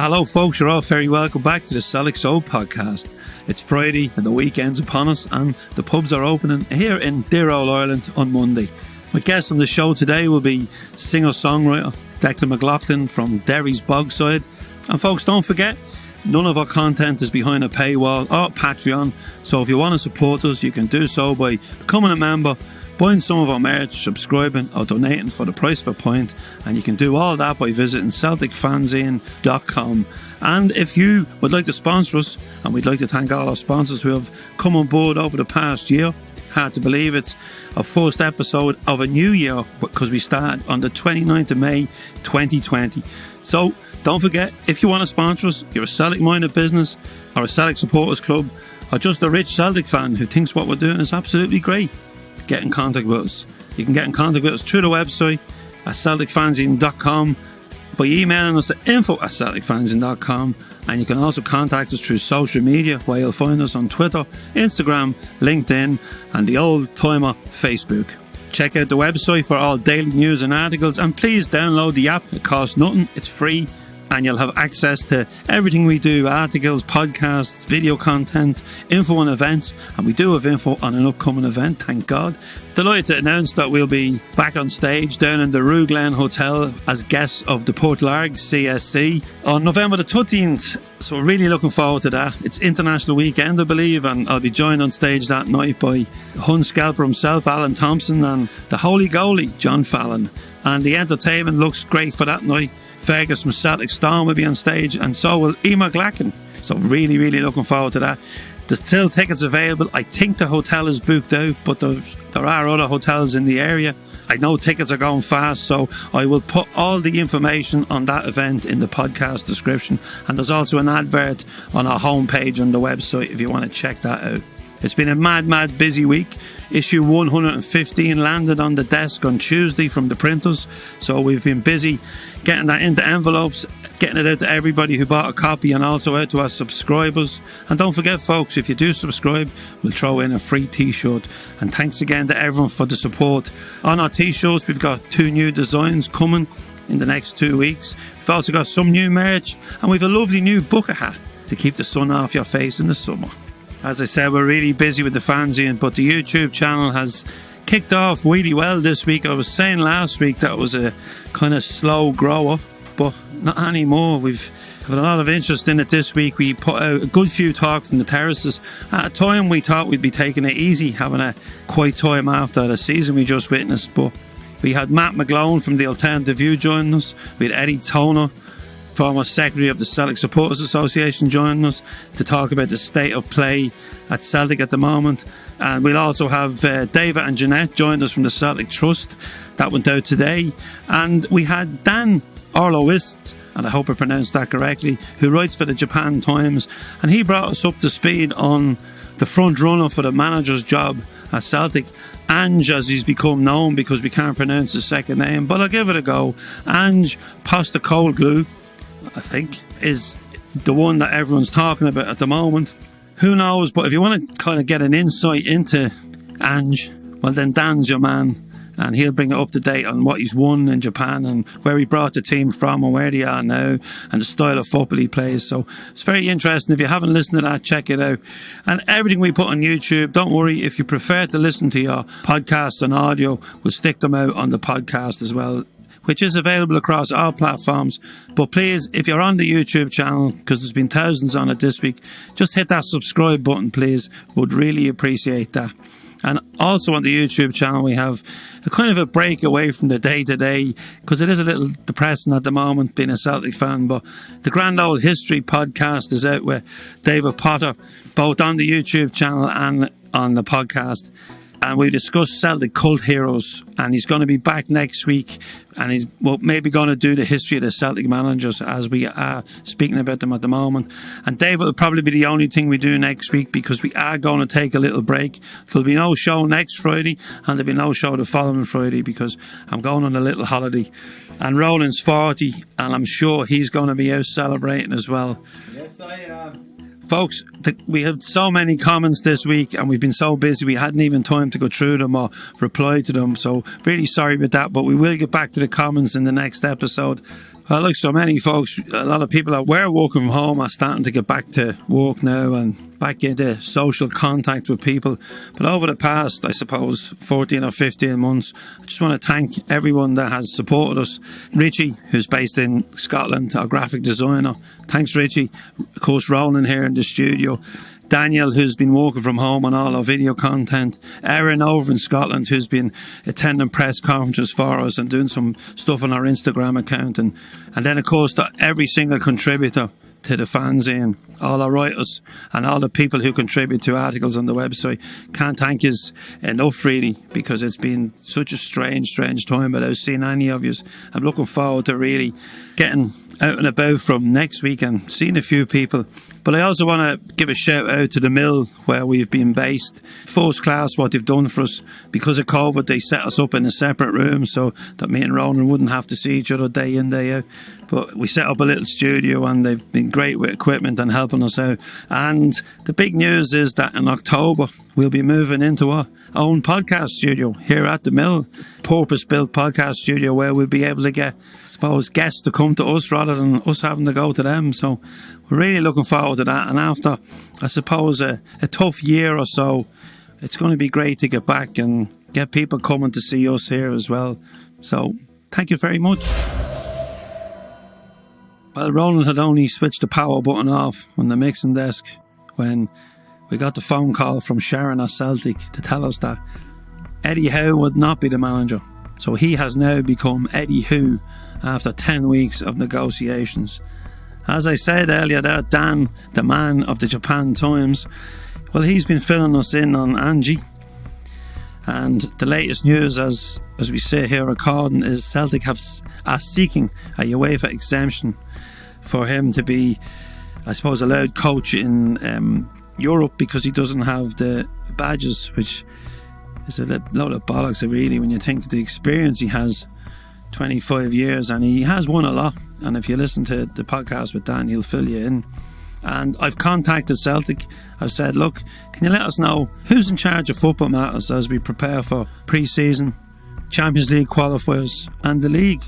Hello folks, you're all very welcome back to the Celtic Soul Podcast. It's Friday and the weekend's upon us and the pubs are opening here in dear old Ireland on Monday. My guest on the show today will be singer-songwriter Declan McLaughlin from Derry's Bogside. And folks, don't forget, none of our content is behind a paywall or Patreon, so if you want to support us, you can do so by becoming a member, buying some of our merch, subscribing or donating for the price of a pint, and you can do all that by visiting CelticFanzine.com. And if you would like to sponsor us, and we'd like to thank all our sponsors who have come on board over the past year. Hard to believe it's our first episode of a new year because we start on the 29th of May 2020. So don't forget, if you want to sponsor us, you're a Celtic-minded business or a Celtic Supporters Club or just a rich Celtic fan who thinks what we're doing is absolutely great, get in contact with us. You can get in contact with us through the website at CelticFanzine.com, by emailing us at info@CelticFanzine.com, and you can also contact us through social media where you'll find us on Twitter, Instagram, LinkedIn and the old timer Facebook. Check out the website for all daily news and articles, and please download the app. It costs nothing, it's free, and you'll have access to everything we do: articles, podcasts, video content, info on events, and we do have info on an upcoming event, thank God. Delighted to announce that we'll be back on stage down in the Rue Glen Hotel as guests of the Portlarg CSC on November the 13th. So we're really looking forward to that. It's International Weekend, I believe, and I'll be joined on stage that night by the Hun Scalper himself, Alan Thompson, and the Holy Goalie, John Fallon. And the entertainment looks great for that night. Fergus from Celtic Storm will be on stage, and so will McLauglin. So really, really looking forward to that. There's still tickets available. I think the hotel is booked out, but there are other hotels in the area. I know tickets are going fast, so I will put all the information on that event in the podcast description. And there's also an advert on our homepage on the website if you want to check that out. It's been a mad busy week. Issue 115 landed on the desk on Tuesday from the printers, so we've been busy getting that into envelopes, getting it out to everybody who bought a copy, and also out to our subscribers. And don't forget folks, if you do subscribe, we'll throw in a free t-shirt. And thanks again to everyone for the support. On our t-shirts, we've got 2 new designs coming in the next 2 weeks. We've also got some new merch, and we've a lovely new bucket hat to keep the sun off your face in the summer. As I said, we're really busy with the fanzine, but the YouTube channel has kicked off really well this week. I was saying last week that it was a kind of slow grower, but not anymore. We've had a lot of interest in it this week. We put out a good few talks from the terraces. At a time we thought we'd be taking it easy, having a quiet time after the season we just witnessed, but we had Matt McLaughrin from the Alternative View joining us. We had Eddie Toner, former Secretary of the Celtic Supporters Association, joining us to talk about the state of play at Celtic at the moment. And we'll also have David and Jeanette join us from the Celtic Trust. That went out today. And we had Dan Orlowist, and I hope I pronounced that correctly, who writes for the Japan Times, and he brought us up to speed on the front runner for the manager's job at Celtic, Ange, as he's become known because we can't pronounce his second name, but I'll give it a go. Ange Postecoglou, I think, is the one that everyone's talking about at the moment. Who knows, but if you want to kind of get an insight into Ange, well then Dan's your man, and he'll bring it up to date on what he's won in Japan and where he brought the team from and where they are now and the style of football he plays. So it's very interesting. If you haven't listened to that, check it out. And everything we put on YouTube, don't worry, if you prefer to listen to your podcasts and audio, we'll stick them out on the podcast as well, which is available across all platforms. But please, if you're on the YouTube channel, because there's been thousands on it this week, just hit that subscribe button, please. Would really appreciate that. And also on the YouTube channel, we have a kind of a break away from the day-to-day, because it is a little depressing at the moment being a Celtic fan. But the Grand Old History podcast is out with David Potter, both on the YouTube channel and on the podcast. And we discussed Celtic cult heroes, and he's going to be back next week, and he's maybe going to do the history of the Celtic managers as we are speaking about them at the moment. And David will probably be the only thing we do next week, because we are going to take a little break. There'll be no show next Friday, and there'll be no show the following Friday, because I'm going on a little holiday. And Roland's 40, and I'm sure he's going to be out celebrating as well. Yes, I am. Folks, we had so many comments this week, and we've been so busy we hadn't even time to go through them or reply to them, so really sorry about that, but we will get back to the comments in the next episode. Well, like so many folks, a lot of people that were working from home are starting to get back to work now and back into social contact with people. But over the past, I suppose, 14 or 15 months, I just want to thank everyone that has supported us. Richie, who's based in Scotland, our graphic designer. Thanks, Richie. Of course, Roland here in the studio. Daniel, who's been working from home on all our video content. Erin over in Scotland, who's been attending press conferences for us and doing some stuff on our Instagram account. And then, of course, every single contributor to the fanzine, all our writers and all the people who contribute to articles on the website. Can't thank you enough, really, because it's been such a strange time without seeing any of you. I'm looking forward to really getting out and about from next week and seeing a few people. But I also want to give a shout out to the mill where we've been based. First class what they've done for us. Because of COVID, they set us up in a separate room so that me and Ronan wouldn't have to see each other day in, day out. But we set up a little studio and they've been great with equipment and helping us out. And the big news is that in October, we'll be moving into our own podcast studio here at the mill. Purpose-built podcast studio where we'll be able to get, I suppose, guests to come to us rather than us having to go to them. So we're really looking forward to that. And after, I suppose, a tough year or so, it's going to be great to get back and get people coming to see us here as well. So thank you very much. Well, Roland had only switched the power button off on the mixing desk when we got the phone call from Sharon at Celtic to tell us that Eddie Howe would not be the manager. So he has now become Eddie Who after 10 weeks of negotiations. As I said earlier there, Dan, the man of the Japan Times, well, he's been filling us in on Angie. And the latest news as we sit here recording is Celtic are seeking a UEFA exemption for him to be, I suppose, allowed coach in Europe because he doesn't have the badges, which is a load of bollocks, really, when you think of the experience he has, 25 years, and he has won a lot. And if you listen to the podcast with Dan, he'll fill you in. And I've contacted Celtic. I've said, look, can you let us know who's in charge of football matters as we prepare for pre-season, Champions League qualifiers and the league?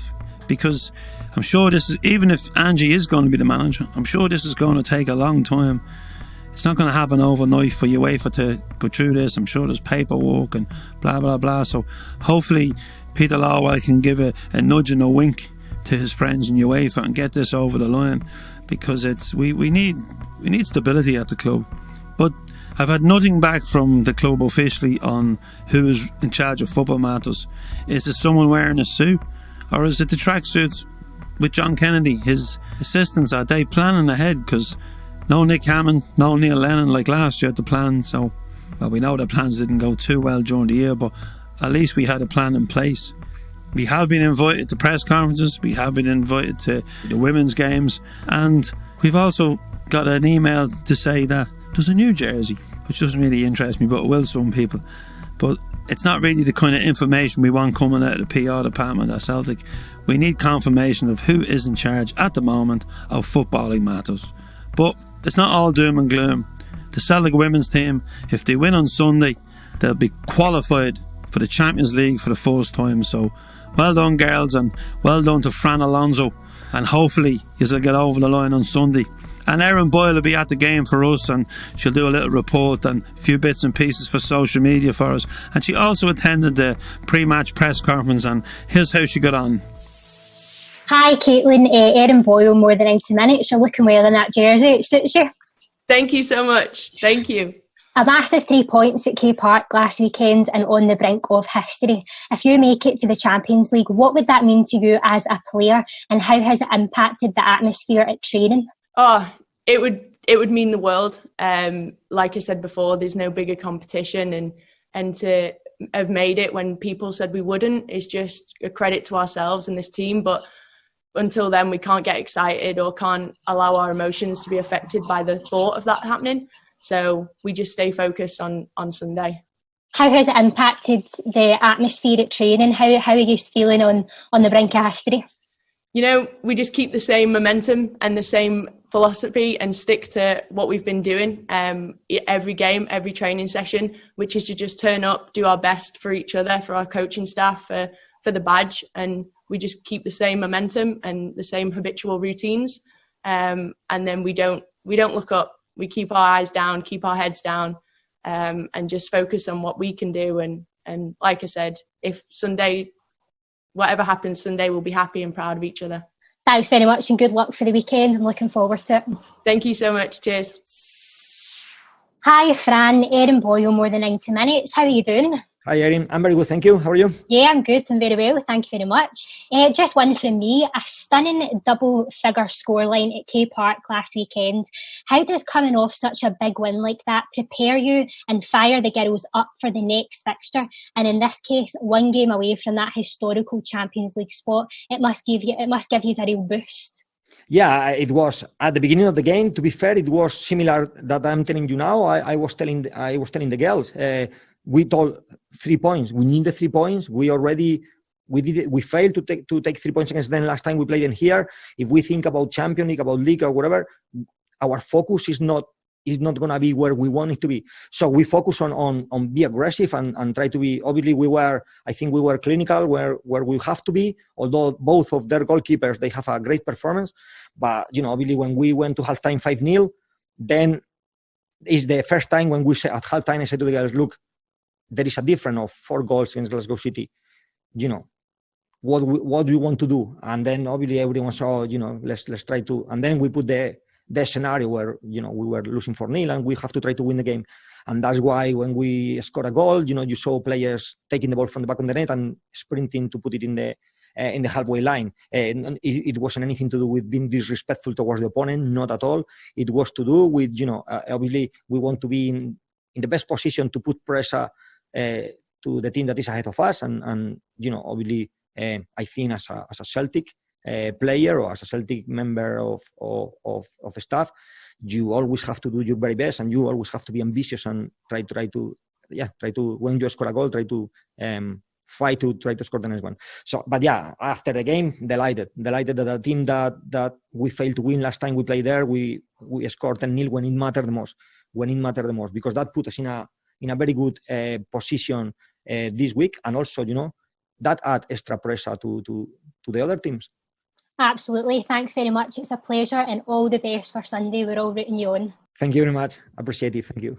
Because I'm sure this is, even if Angie is going to be the manager, I'm sure this is going to take a long time. It's not going to happen overnight for UEFA to go through this. I'm sure there's paperwork and blah, blah, blah. So hopefully Peter Lawwell can give a nudge and a wink to his friends in UEFA and get this over the line, because we need stability at the club. But I've had nothing back from the club officially on who is in charge of football matters. Is it someone wearing a suit, or is it the tracksuits with John Kennedy? His assistants, are they planning ahead? Because no Nick Hammond, no Neil Lennon like last year at the plan. So, well, we know the plans didn't go too well during the year, but at least we had a plan in place. We have been invited to press conferences, we have been invited to the women's games, and we've also got an email to say that there's a new jersey, which doesn't really interest me, but it will some people. But it's not really the kind of information we want coming out of the PR department at Celtic. We need confirmation of who is in charge at the moment of footballing matters. But it's not all doom and gloom. The Celtic women's team, if they win on Sunday, they'll be qualified for the Champions League for the first time. So well done, girls, and well done to Fran Alonso. And hopefully you'll get over the line on Sunday. And Erin Boyle will be at the game for us, and she'll do a little report and a few bits and pieces for social media for us. And she also attended the pre-match press conference, and here's how she got on. Hi Caitlin, Erin Boyle, more than 90 minutes. You're looking well in that jersey, it suits you. Thank you so much, thank you. A massive 3 points at K Park last weekend and on the brink of history. If you make it to the Champions League, what would that mean to you as a player, and how has it impacted the atmosphere at training? Oh, it would mean the world. Like I said before, there's no bigger competition, and to have made it when people said we wouldn't is just a credit to ourselves and this team. But until then, we can't get excited or can't allow our emotions to be affected by the thought of that happening. So we just stay focused on Sunday. How has it impacted the atmosphere at training? How are you feeling on the brink of history? You know, we just keep the same momentum and the same philosophy and stick to what we've been doing every game, every training session, which is to just turn up, do our best for each other, for our coaching staff, for the badge, and we just keep the same momentum and the same habitual routines. And then we don't look up. We keep our eyes down, keep our heads down, and just focus on what we can do. And like I said, if Sunday, whatever happens Sunday, we'll be happy and proud of each other. Thanks very much and good luck for the weekend. I'm looking forward to it. Thank you so much. Cheers. Hi, Fran. Erin Boyle, More Than 90 Minutes. How are you doing? Hi, Erin. I'm very good, thank you. How are you? Yeah, I'm good. I'm very well. Thank you very much. Just one from me. A stunning double-figure scoreline at K Park last weekend. How does coming off such a big win like that prepare you and fire the girls up for the next fixture? And in this case, one game away from that historical Champions League spot, it must give you a real boost. Yeah, it was at the beginning of the game. To be fair, it was similar that I'm telling you now. I was telling the girls. We told 3 points. We need the 3 points. We did it. We failed to take 3 points against them last time we played them here. If we think about Champions League, about League or whatever, our focus is not going to be where we want it to be. So we focus on be aggressive and try to be. Obviously, I think we were clinical where we have to be. Although both of their goalkeepers, they have a great performance. But obviously, when we went to halftime 5-0, then it's the first time when we say at halftime, I said to the girls, look, there is a difference of 4 goals against Glasgow City. What do you want to do? And then obviously everyone saw, let's try to. And then we put the scenario where we were losing 4-0 and we have to try to win the game. And that's why when we scored a goal, you saw players taking the ball from the back of the net and sprinting to put it in the halfway line. And it wasn't anything to do with being disrespectful towards the opponent, not at all. It was to do with obviously we want to be in the best position to put pressure to the team that is ahead of us, and obviously I think as a Celtic player or as a Celtic member of staff, you always have to do your very best, and you always have to be ambitious and try to when you score a goal, try to fight to try to score the next one. So, but yeah, after the game, delighted that the team that we failed to win last time we played there, we scored 10-0 when it mattered the most, because that put us in a very good position this week, and also that add extra pressure to the other teams. Absolutely. Thanks very much. It's a pleasure, and all the best for Sunday. We're all rooting you on. Thank you very much. Appreciate it. Thank you.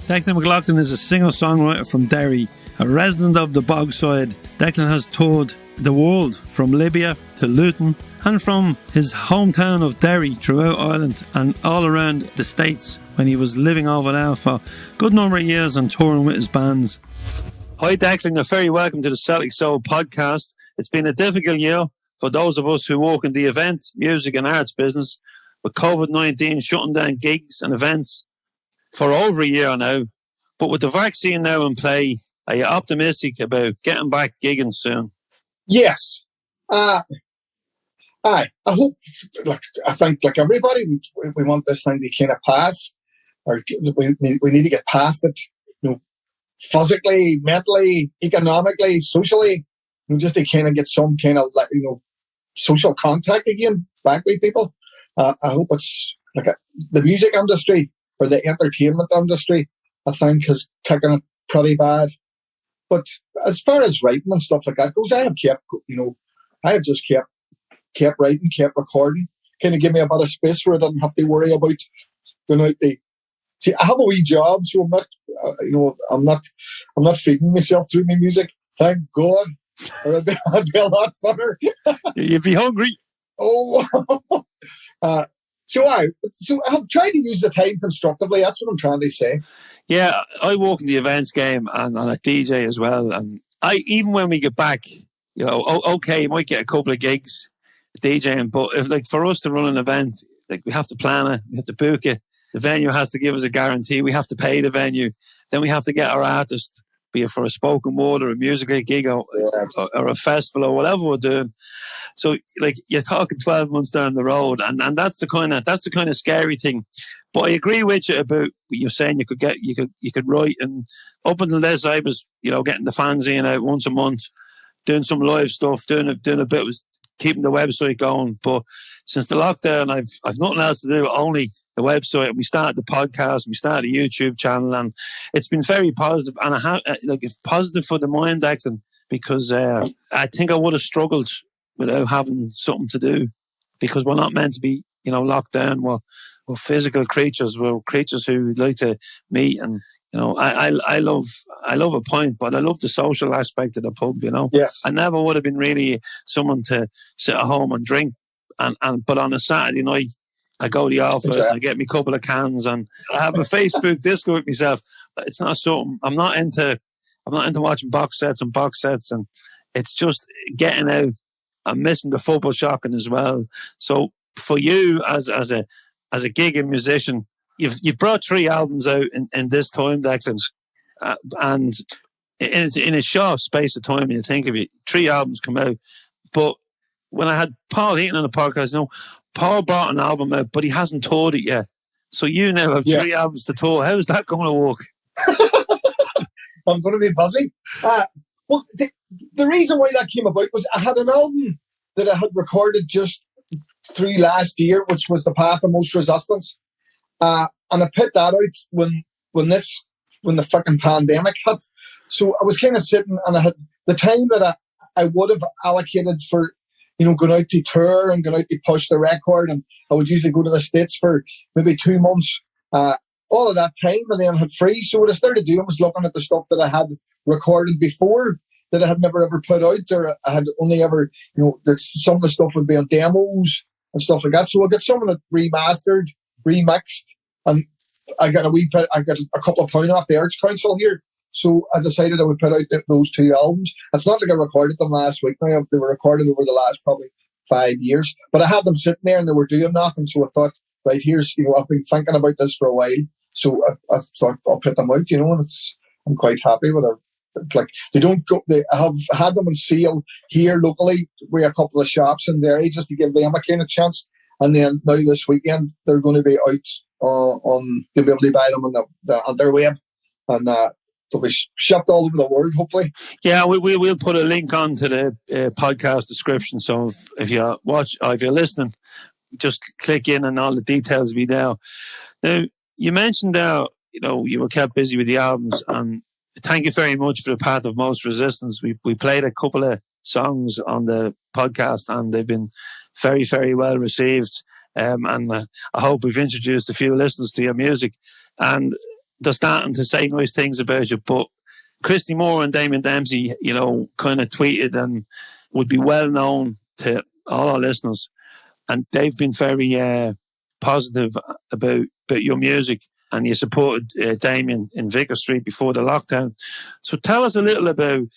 Declan McLaughlin is a singer-songwriter from Derry, a resident of the Bogside. Declan has toured the world from Libya to Luton and from his hometown of Derry throughout Ireland and all around the States when he was living over there for a good number of years and touring with his bands. Hi Declan, you're very welcome to the Celtic Soul Podcast. It's been a difficult year for those of us who work in the event, music and arts business, with COVID-19 shutting down gigs and events for over a year now. But with the vaccine now in play, are you optimistic about getting back gigging soon? Yes. I hope, I think like everybody, we want this thing to kind of pass, or we need to get past it, physically, mentally, economically, socially, just to kind of get some kind of, social contact again back with people. I hope it's like the music industry or the entertainment industry, I think, has taken it pretty bad. But as far as writing and stuff like that goes, I have just kept writing, kept recording, kind of give me a bit of space where I didn't have to worry about going out the. See, I have a wee job, so I'm not feeding myself through my music. Thank God, or I'd be a lot funner. You'd be hungry. Oh, so I'm trying to use the time constructively. That's what I'm trying to say. Yeah, I work in the events game and a DJ as well. And even when we get back, okay, you might get a couple of gigs DJing, but if for us to run an event, we have to plan it, we have to book it. The venue has to give us a guarantee. We have to pay the venue. Then we have to get our artist, be it for a spoken word or a musical gig or a festival or whatever we're doing. So you're talking 12 months down the road, and that's the kind of scary thing. But I agree with you about what you're saying. You could write, and up until this, I was getting the fanzine out once a month, doing some live stuff, doing a bit with keeping the website going. But since the lockdown, I've nothing else to do, only website, we started the podcast, we started a YouTube channel, and it's been very positive. And it's positive for the mind, Declan, because I think I would have struggled without having something to do, because we're not meant to be, locked down. We're physical creatures. We're creatures who like to meet, and I love a pint, but I love the social aspect of the pub. Yes. I never would have been really someone to sit at home and drink, but on a Saturday night, I go to the office, I get me a couple of cans, and I have a Facebook disco with myself. It's not something I'm not into watching box sets, and it's just getting out. I'm missing the football shocking as well. So for you as a gigging musician, you've brought 3 albums out in this time, Declan, and in a short space of time, when you think of it, 3 albums come out. But when I had Paul Heaton on the podcast, Paul brought an album out, but he hasn't toured it yet. So you now have 3 albums to tour. How is that going to work? I'm going to be buzzing. Well, the reason why that came about was I had an album that I had recorded just through last year, which was The Path of Most Resistance. And I put that out when the fucking pandemic hit. So I was kind of sitting, and I had the time that I would have allocated for, going out to tour and going out to push the record. And I would usually go to the States for maybe 2 months, all of that time, and then I had free. So what I started doing was looking at the stuff that I had recorded before that I had never ever put out, or I had only ever, some of the stuff would be on demos and stuff like that. So I got some of it remastered, remixed, and I got a couple of pound off the Arts Council here. So I decided I would put out those 2 albums. It's not like I recorded them last week. They were recorded over the last probably 5 years, but I had them sitting there and they were doing nothing. So I thought, right, here's, I've been thinking about this for a while. So I thought I'll put them out, and I'm quite happy with it. Like, they don't go, I have had them on sale here locally with a couple of shops in Derry just to give them a kind of chance. And then now this weekend, they're going to be out you'll be able to buy them on their web. And they'll be shipped all over the world, hopefully. Yeah, we'll put a link on to the podcast description. So if you're listening, just click in and all the details will be there. Now, you mentioned you were kept busy with the albums, and thank you very much for The Path of Most Resistance. We played a couple of songs on the podcast, and they've been very, very well received. And I hope we've introduced a few listeners to your music, and they're starting to say nice things about you. But Christy Moore and Damien Dempsey, kind of tweeted and would be well known to all our listeners, and they've been very positive about your music, and you supported Damien in Vicar Street before the lockdown. So tell us a little about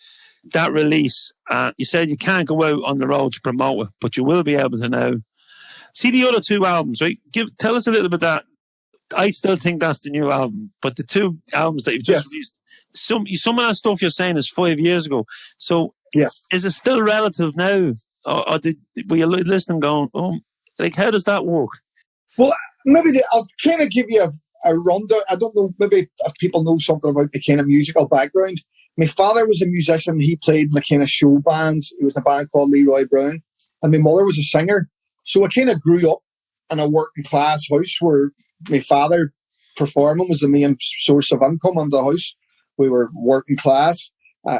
that release. You said you can't go out on the road to promote it, but you will be able to now. See the other 2 albums, right? Tell us a little bit that. I still think that's the new album, but the 2 albums that you've just released, some of that stuff you're saying is 5 years ago. So is it still relative now? Or were you listening going, how does that work? Well, maybe I'll kind of give you a rundown. I don't know, maybe if people know something about the kind of musical background. My father was a musician. He played in the kind of show bands. He was in a band called Leroy Brown. And my mother was a singer. So I kind of grew up in a working class house where my father performing was the main source of income in the house. We were working class.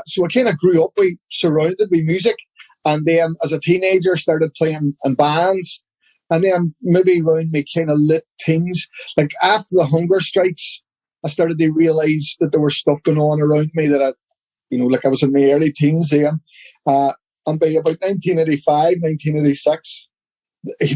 So I kind of grew up surrounded with music. And then as a teenager, started playing in bands. And then maybe around my kind of late teens, like after the hunger strikes, I started to realise that there was stuff going on around me that I was in my early teens then. And by about 1985, 1986,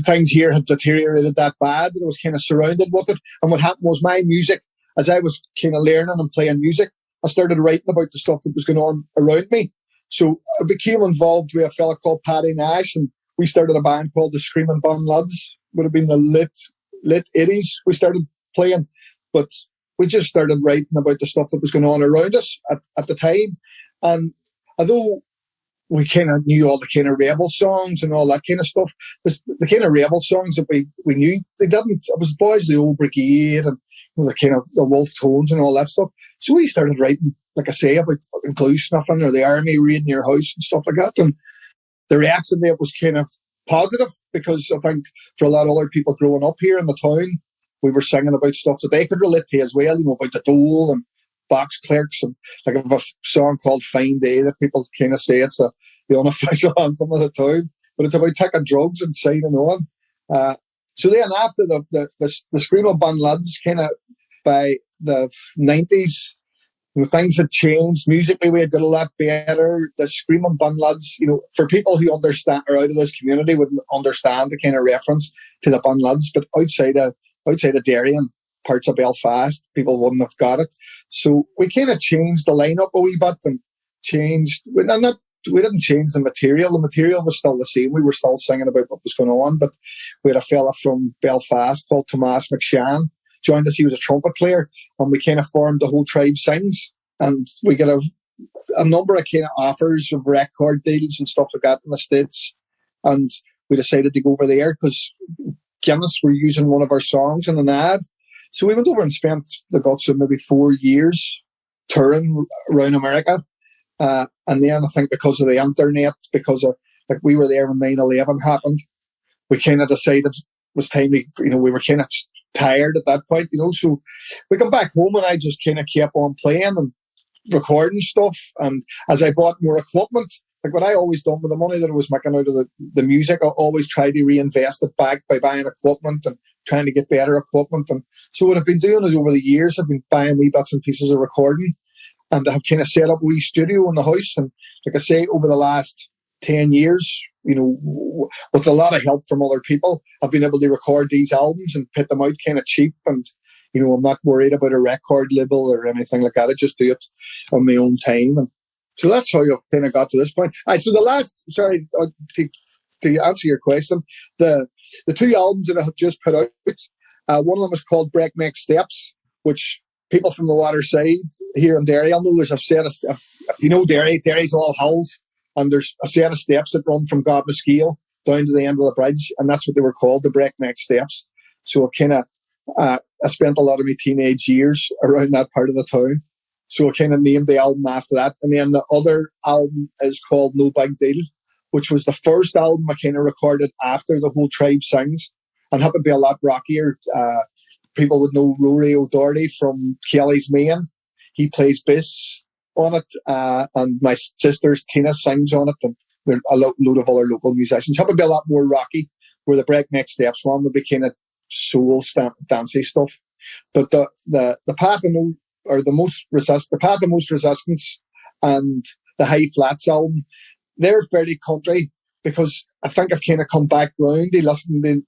things here had deteriorated that bad that I was kind of surrounded with it. And what happened was my music, as I was kind of learning and playing music, I started writing about the stuff that was going on around me. So I became involved with a fella called Paddy Nash, and we started a band called the Screaming Bum Lads. Would have been the late 80s we started playing. But we just started writing about the stuff that was going on around us at the time. And although we kind of knew all the kind of rebel songs and all that kind of stuff, the kind of rebel songs that we knew, it was Boys of the Old Brigade and the kind of the Wolf Tones and all that stuff. So we started writing, like I say, about fucking glue snuffing or the army raiding your house and stuff like that. And the reaction to it was kind of positive, because I think for a lot of other people growing up here in the town, we were singing about stuff that they could relate to as well, you know, about the dole and box clerks, and like I have a song called Fine Day that people kind of say it's the unofficial anthem of the town, but it's about taking drugs and signing on. So then after the Screaming Bun Lads, kind of by the 90s, you know, things had changed. Musically, we had got a lot better. The Screaming Bun Lads, you know, for people who understand or out of this community wouldn't understand the kind of reference to the Bun Lads, but outside of Derry and parts of Belfast, people wouldn't have got it. So we kind of changed the lineup a wee bit and changed. We didn't change the material. The material was still the same. We were still singing about what was going on, but we had a fella from Belfast called Tomas McShann joined us. He was a trumpet player, and we kind of formed the whole Tribe Sings, and we got a number of kind of offers of record deals and stuff like that in the States, and we decided to go over there because Guinness were using one of our songs in an ad. So we went over and spent the guts of maybe 4 years touring around America. And then I think because of the internet, because of, like, we were there when 9/11 happened, we kind of decided it was time to, you know, we were kind of tired at that point, you know. So we come back home and I just kind of kept on playing and recording stuff. And as I bought more equipment, like what I always done with the money that I was making out of the music, I always tried to reinvest it back by buying equipment and trying to get better equipment. And so what I've been doing is over the years, I've been buying wee bits and pieces of recording, and I've kind of set up a wee studio in the house. And like I say, over the last 10 years, you know, with a lot of help from other people, I've been able to record these albums and put them out kind of cheap. And, you know, I'm not worried about a record label or anything like that. I just do it on my own time. And so that's how I've kind of got to this point. So the last, sorry, to answer your question, the two albums that I have just put out, one of them is called Breakneck Steps, which people from the waterside here in Derry, I know there's a set of, if you know Derry, Derry's all hills, and there's a set of steps that run from Gobnaskeel down to the end of the bridge, and that's what they were called, the Breakneck Steps. So I spent a lot of my teenage years around that part of the town. So I kind of named the album after that. And then the other album is called No Big Deal, which was the first album I kind of recorded after the whole Tribe Sings, and happened to be a lot rockier. People would know Rory O'Doherty from Kelly's Main. He plays bass on it, and my sister's Tina sings on it, and there are a load of other local musicians. Happened to be a lot more rocky, where the Breakneck Steps one would be kind of soul dancey stuff. But the Path of No, or the Path of Most Resistance and the High Flats album, they're very country, because I think I've kind of come back round to listening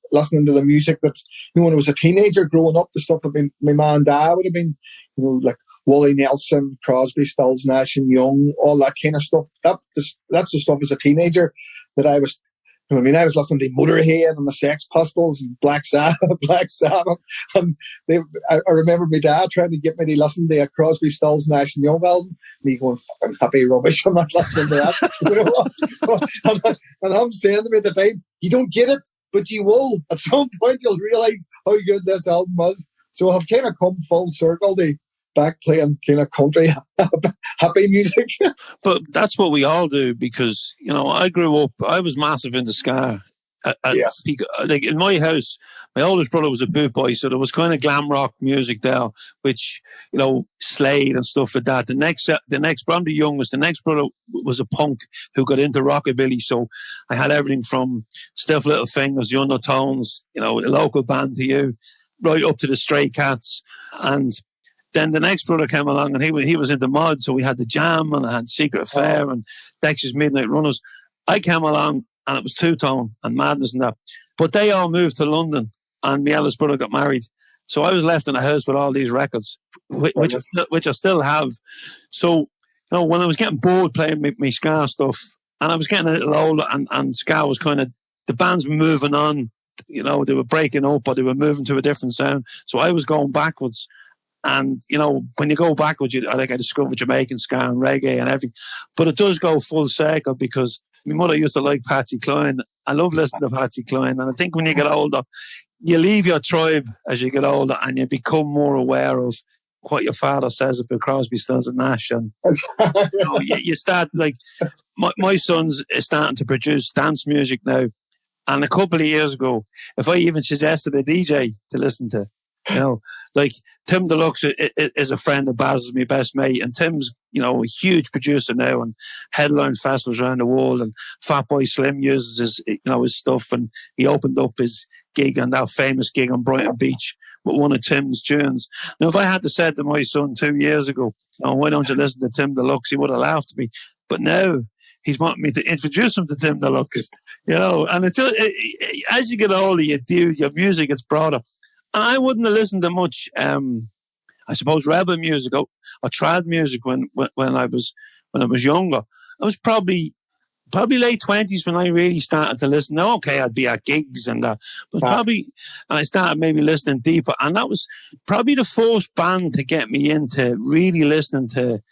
to the music that, you know, when I was a teenager growing up, the stuff that my mum and dad would have been, you know, like Wally Nelson, Crosby, Stills, Nash and Young, all that kind of stuff. That's the stuff as a teenager that I was, you know, I mean, I was listening to Motorhead and the Sex Pistols and Black Sabbath, and I remember my dad trying to get me to listen to a Crosby, Stills, Nash and Young album. Me going, fucking happy rubbish, I'm not listening to that. You know? And I'm saying to me at the time, you don't get it, but you will. At some point, you'll realise how good this album was. So I've kind of come full circle to back playing kind of country happy music. But that's what we all do, because, you know, I grew up, I was massive into ska. Yes. Like in my house, my oldest brother was a boot boy, so there was kind of glam rock music there, which, you know, Slade and stuff like that. The next brother, I'm the youngest, the next brother was a punk who got into rockabilly, so I had everything from Stiff Little Fingers, the Undertones, you know, a local band to you, right up to the Stray Cats. And then the next brother came along, and he was into mod, so we had the Jam, and I had Secret Affair and Dexter's Midnight Runners. I came along, and it was Two-Tone and Madness and that. But they all moved to London, and my eldest brother got married. So I was left in a house with all these records, which I still have. So, you know, when I was getting bored playing my ska stuff, and I was getting a little older, and ska was kind of, the bands were moving on, you know, they were breaking up, or they were moving to a different sound. So I was going backwards. And, you know, when you go backwards, I discovered Jamaican ska and reggae and everything. But it does go full circle, because my mother used to like Patsy Cline. I love listening to Patsy Cline. And I think when you get older, you leave your tribe as you get older, and you become more aware of what your father says about Crosby, Stills and Nash. And you know, you start, like, my son's starting to produce dance music now. And a couple of years ago, if I even suggested a DJ to listen to, You know, like Tim Deluxe is a friend of Baz's, my best mate, and Tim's, you know, a huge producer now and headline festivals around the world. And Fatboy Slim uses his, you know, his stuff, and he opened up his gig on that famous gig on Brighton Beach with one of Tim's tunes. Now, if I had to say to my son 2 years ago, "Oh, why don't you listen to Tim Deluxe?" he would have laughed at me. But now he's wanting me to introduce him to Tim Deluxe, you know. And as you get older, your music gets broader. And I wouldn't have listened to much, I suppose, rebel music or trad music when I was younger. I was probably late 20s when I really started to listen. Now, okay, I'd be at gigs and I started maybe listening deeper. And that was probably the first band to get me into really listening to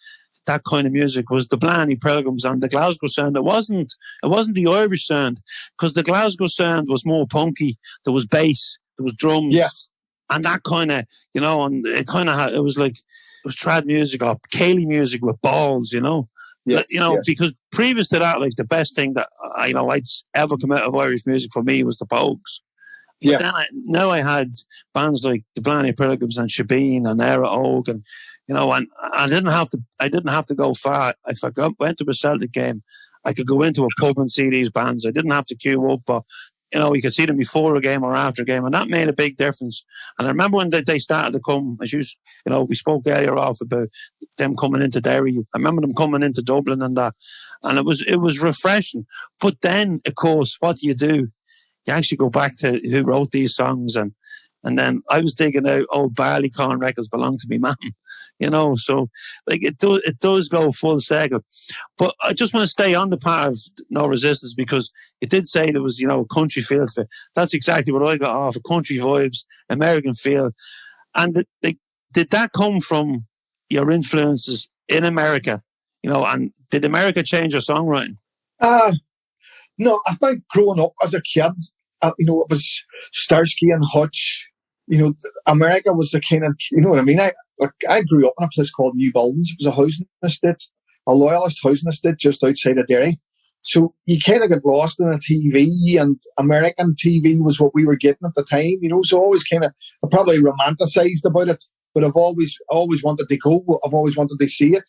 that kind of music was the Blarney Pilgrims and the Glasgow sound. It wasn't the Irish sound, because the Glasgow sound was more punky. There was bass, there was drums. Yes. And that kind of, you know, and it kind of had, it was trad music or Cayley music with balls, you know. Yes, you know, yes. Because previous to that, like the best thing that I'd ever come out of Irish music for me was the Pogues. Yes. But then I had bands like the Blarney Pilgrims and Shebeen and Era Oak, and you know, and I didn't have to go far. If I went to a Celtic game, I could go into a pub and see these bands. I didn't have to queue up, or you know, you could see them before a game or after a game, and that made a big difference. And I remember when they started to come, as you know, we spoke earlier off about them coming into Derry. I remember them coming into Dublin and that, and it was refreshing. But then, of course, what do? You actually go back to who wrote these songs, and then I was digging out old Barleycorn records belong to me mum, you know. So like it does go full circle. But I just want to stay on the part of No Resistance, because it did say there was, you know, a country feel to it. That's exactly what I got off, a country vibes, American feel. And did that come from your influences in America, you know? And did America change your songwriting? No, I think growing up as a kid, you know, it was Starsky and Hutch. You know, America was the kind of, you know what I mean? I grew up in a place called New Buildings. It was a housing estate, a loyalist housing estate just outside of Derry. So you kind of get lost in a TV, and American TV was what we were getting at the time, you know. So I always kind of, I probably romanticized about it, but I've always wanted to go. I've always wanted to see it.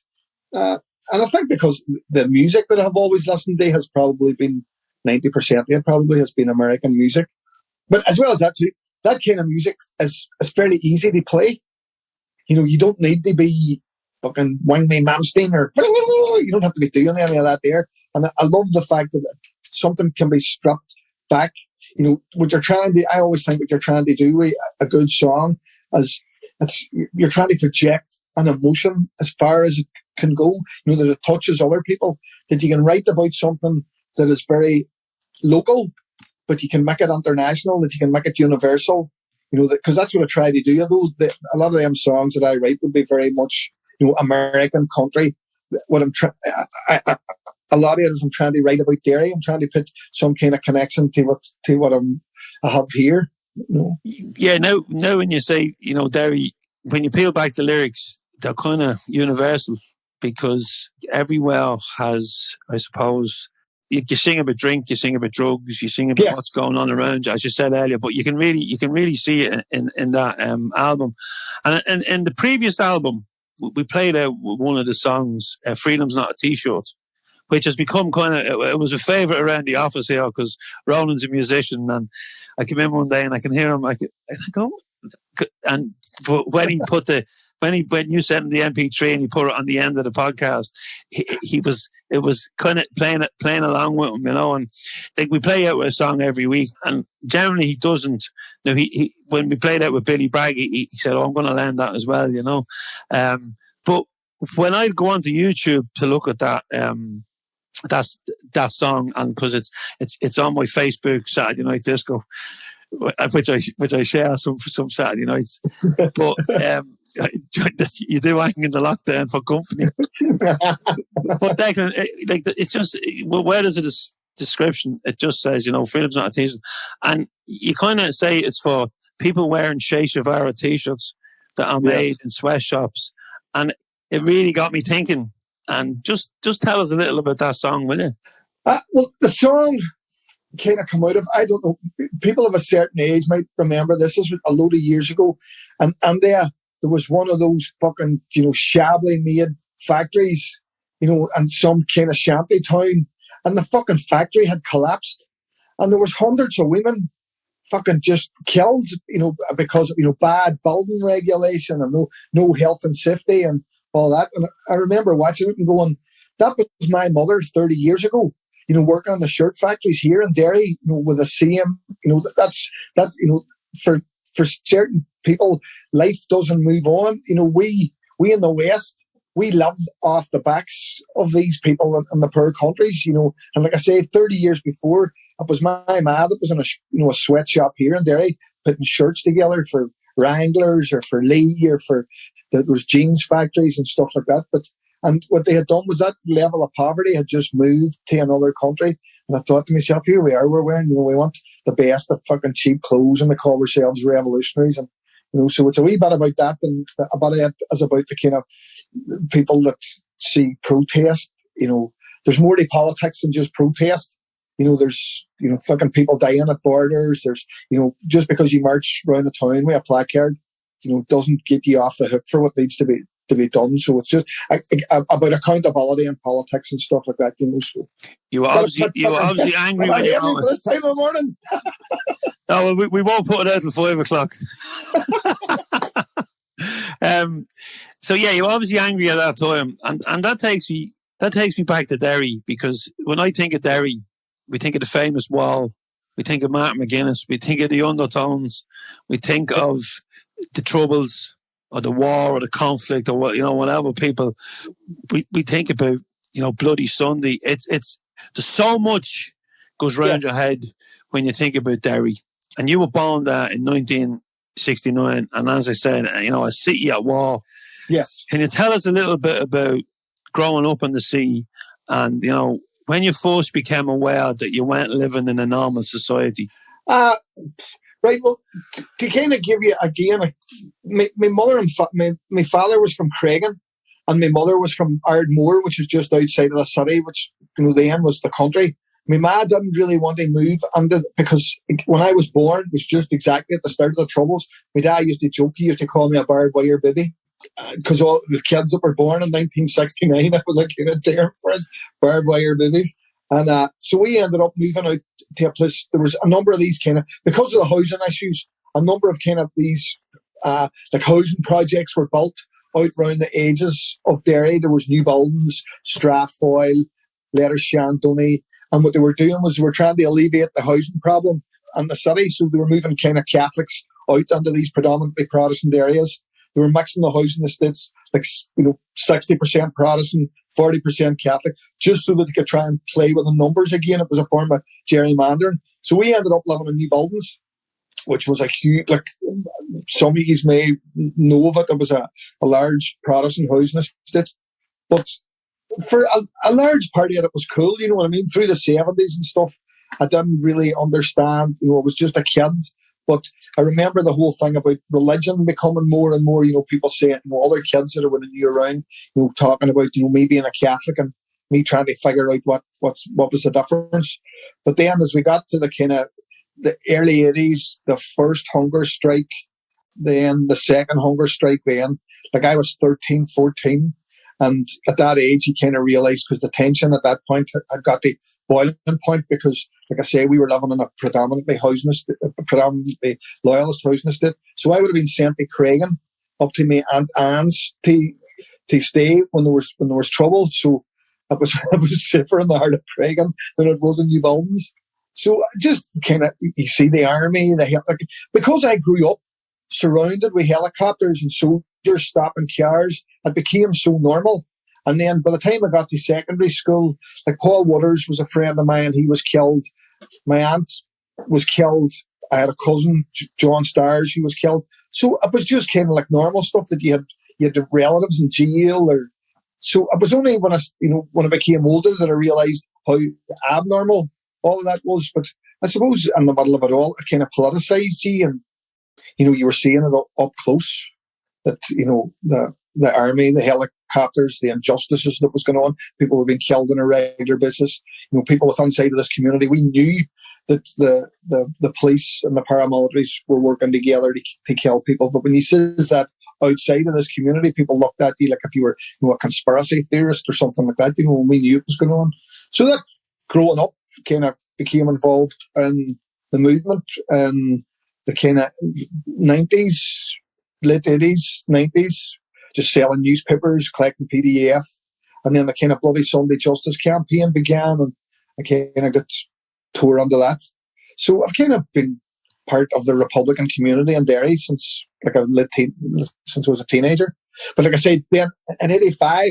And I think because the music that I've always listened to has probably been 90% of it probably has been American music. But as well as that too, that kind of music is fairly easy to play. You know, you don't need to be fucking Wang Me Malmsteen or you don't have to be doing any of that there. And I love the fact that something can be struck back. You know, what you're trying to, I always think what you're trying to do with a good song is you're trying to project an emotion as far as it can go. You know, that it touches other people, that you can write about something that is very local, but you can make it international, that you can make it universal, you know, because that's what I try to do. Although a lot of them songs that I write would be very much, you know, American country. What I'm trying, a lot of it is I'm trying to write about Derry. I'm trying to put some kind of connection to what I have here. You know? Yeah, now when you say, you know, Derry, when you peel back the lyrics, they're kind of universal, because everywhere has, I suppose, you sing about drink, you sing about drugs, you sing about what's going on around you, as you said earlier. But you can really see it in that album. And in the previous album, we played out one of the songs, "Freedom's Not a T-Shirt," which has become kind of, it was a favourite around the office here, because Roland's a musician, and I came in one day and I can hear him. I go, and when he put when you sent him the MP3 and he put it on the end of the podcast, it was kind of playing along with him, you know. And like we play out with a song every week, and generally he doesn't. Now he when we played out with Billy Bragg, he said, "Oh, I'm going to learn that as well," you know. But when I go onto YouTube to look at that, that song, and because it's on my Facebook Saturday Night Disco, which I share some Saturday nights, but you do acting in the lockdown for company. But Declan, like it's just, well, where does it description? It just says, you know, freedom's not a t-shirt, and you kind of say it's for people wearing Che Guevara t-shirts that are made in sweatshops, and it really got me thinking. And just tell us a little about that song, will you? Well, the song, kind of come out of, I don't know, people of a certain age might remember this is a load of years ago, and there was one of those fucking, shabbily made factories, and some kind of shanty town, and the fucking factory had collapsed, and there was hundreds of women fucking just killed, because of, bad building regulation and no health and safety and all that. And I remember watching it and going, that was my mother 30 years ago, working on the shirt factories here in Derry, with the same, that's for certain people, life doesn't move on. We in the West, we live off the backs of these people in the poor countries, and like I say, 30 years before, it was my ma that was in a sweatshop here in Derry, putting shirts together for Wranglers or for Lee or for there was jeans factories and stuff like that. And what they had done was that level of poverty had just moved to another country. And I thought to myself, here we are, we're wearing, we want the best of fucking cheap clothes and we call ourselves revolutionaries. And, so it's a wee bit about that and about it as about the kind of people that see protest. There's more to politics than just protest. There's, fucking people dying at borders. There's, just because you march around the town with a placard, doesn't get you off the hook for what needs to be done. So it's just about accountability and politics and stuff like that. So you obviously angry when you're for this time of the morning. No, we won't put it out till 5 o'clock. So yeah, you're obviously angry at that time, and that takes me back to Derry, because when I think of Derry, we think of the famous wall, we think of Martin McGuinness, we think of the undertones, we think of the troubles or the war or the conflict or whatever people we think about, Bloody Sunday. It's there's so much goes round your head when you think about Derry. And you were born there in 1969, and as I said, a city at war. Yes. Can you tell us a little bit about growing up in the sea and when you first became aware that you weren't living in a normal society? Right, well, to kind of give you again, my mother and my father was from Craigan, and my mother was from Ardmore, which is just outside of the city, which then was the country. My ma didn't really want to move because when I was born, it was just exactly at the start of the Troubles. My dad used to joke, he used to call me a barbed wire baby, because all the kids that were born in 1969, that was a kind of term for us, barbed wire babies. And so we ended up moving out to a place. There was a number of these kind of, because of the housing issues, a number of kind of these like housing projects were built out around the edges of Derry. There was new buildings, Strathfoyle, Lettershandoney, and what they were doing was they were trying to alleviate the housing problem in the city. So they were moving kind of Catholics out into these predominantly Protestant areas. They were mixing the housing estates, 60% Protestant, 40% Catholic, just so that they could try and play with the numbers again. It was a form of gerrymandering. So we ended up living in new buildings, which was a huge, some of you may know of it. It was a large Protestant housing estate. But for a large part of it, it was cool, you know what I mean? Through the 70s and stuff, I didn't really understand, I was just a kid. But I remember the whole thing about religion becoming more and more, people saying, other kids that are with you around, talking about, me being a Catholic and me trying to figure out what was the difference. But then as we got to the kind of the early 80s, the first hunger strike, then the second hunger strike, then, I was 13, 14. And at that age, you kind of realised, because the tension at that point had got the boiling point, because, like I say, we were living in a predominantly loyalist housing estate. So I would have been sent to Craigan up to my Aunt Anne's to stay when there was trouble. So it was safer in the heart of Craigan than it was in New Buildings. So just kind of, you see the army, because I grew up surrounded with helicopters and soldiers stopping cars, it became so normal. And then by the time I got to secondary school, Paul Wooders was a friend of mine, he was killed. My aunt was killed. I had a cousin, John Stars, who was killed. So it was just kind of normal stuff that you had the relatives in jail. So it was only when I became older that I realised how abnormal all of that was. But I suppose in the middle of it all, it kind of politicised you, and you were seeing it up close. That the army, the helicopters, the injustices that was going on. People were being killed on a regular basis. People within inside of this community, we knew that the police and the paramilitaries were working together to kill people. But when you says that outside of this community, people looked at you like if you were, you know, a conspiracy theorist or something like that, you know, when we knew it was going on. So that growing up kind of became involved in the movement in the kind of 90s, late 80s, 90s, just selling newspapers, collecting PDF. And then the kind of Bloody Sunday Justice campaign began, and I kind of got tore under that. So I've kind of been part of the Republican community in Derry since I was a teenager. But like I said, then in '85,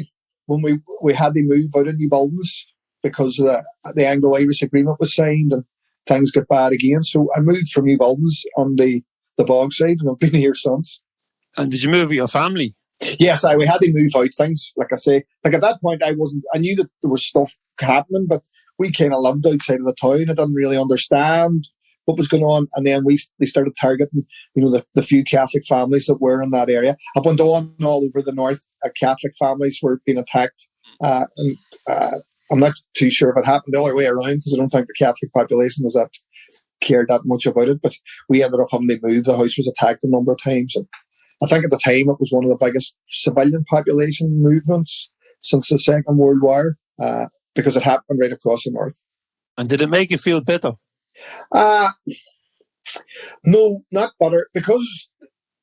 when we had to move out of Newbuildings because the Anglo-Irish agreement was signed and things got bad again. So I moved from Newbuildings on the Bogside, and I've been here since. And did you move with your family? Yes, we had to move out things. Like I say, like at that point, I knew that there was stuff happening, but we kind of lived outside of the town. I didn't really understand what was going on. And then they started targeting, you know, the few Catholic families that were in that area. Up and down all over the north, Catholic families were being attacked. And I'm not too sure if it happened the other way around, because I don't think the Catholic population was cared that much about it. But we ended up having to move. The house was attacked a number of times. And I think at the time it was one of the biggest civilian population movements since the Second World War, because it happened right across the north. And did it make you feel bitter? No, not bitter, because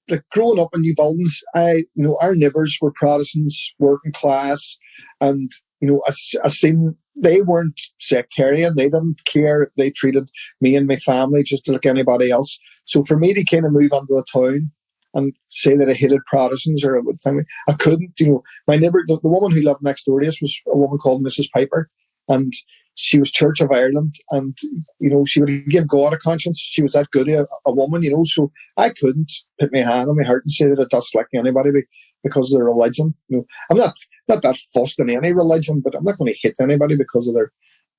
like growing up in Newbuildings, our neighbours were Protestants, working class, and you know, I seen they weren't sectarian. They didn't care. They treated me and my family just like anybody else. So for me to kind of move into a town and say that I hated Protestants or I couldn't, you know. My neighbour, the woman who lived next door to us was a woman called Mrs. Piper, and she was Church of Ireland, and, you know, she would give God a conscience. She was that good a woman, you know, so I couldn't put my hand on my heart and say that I dislike anybody because of their religion. You know, I'm not that fussed in any religion, but I'm not going to hate anybody because of their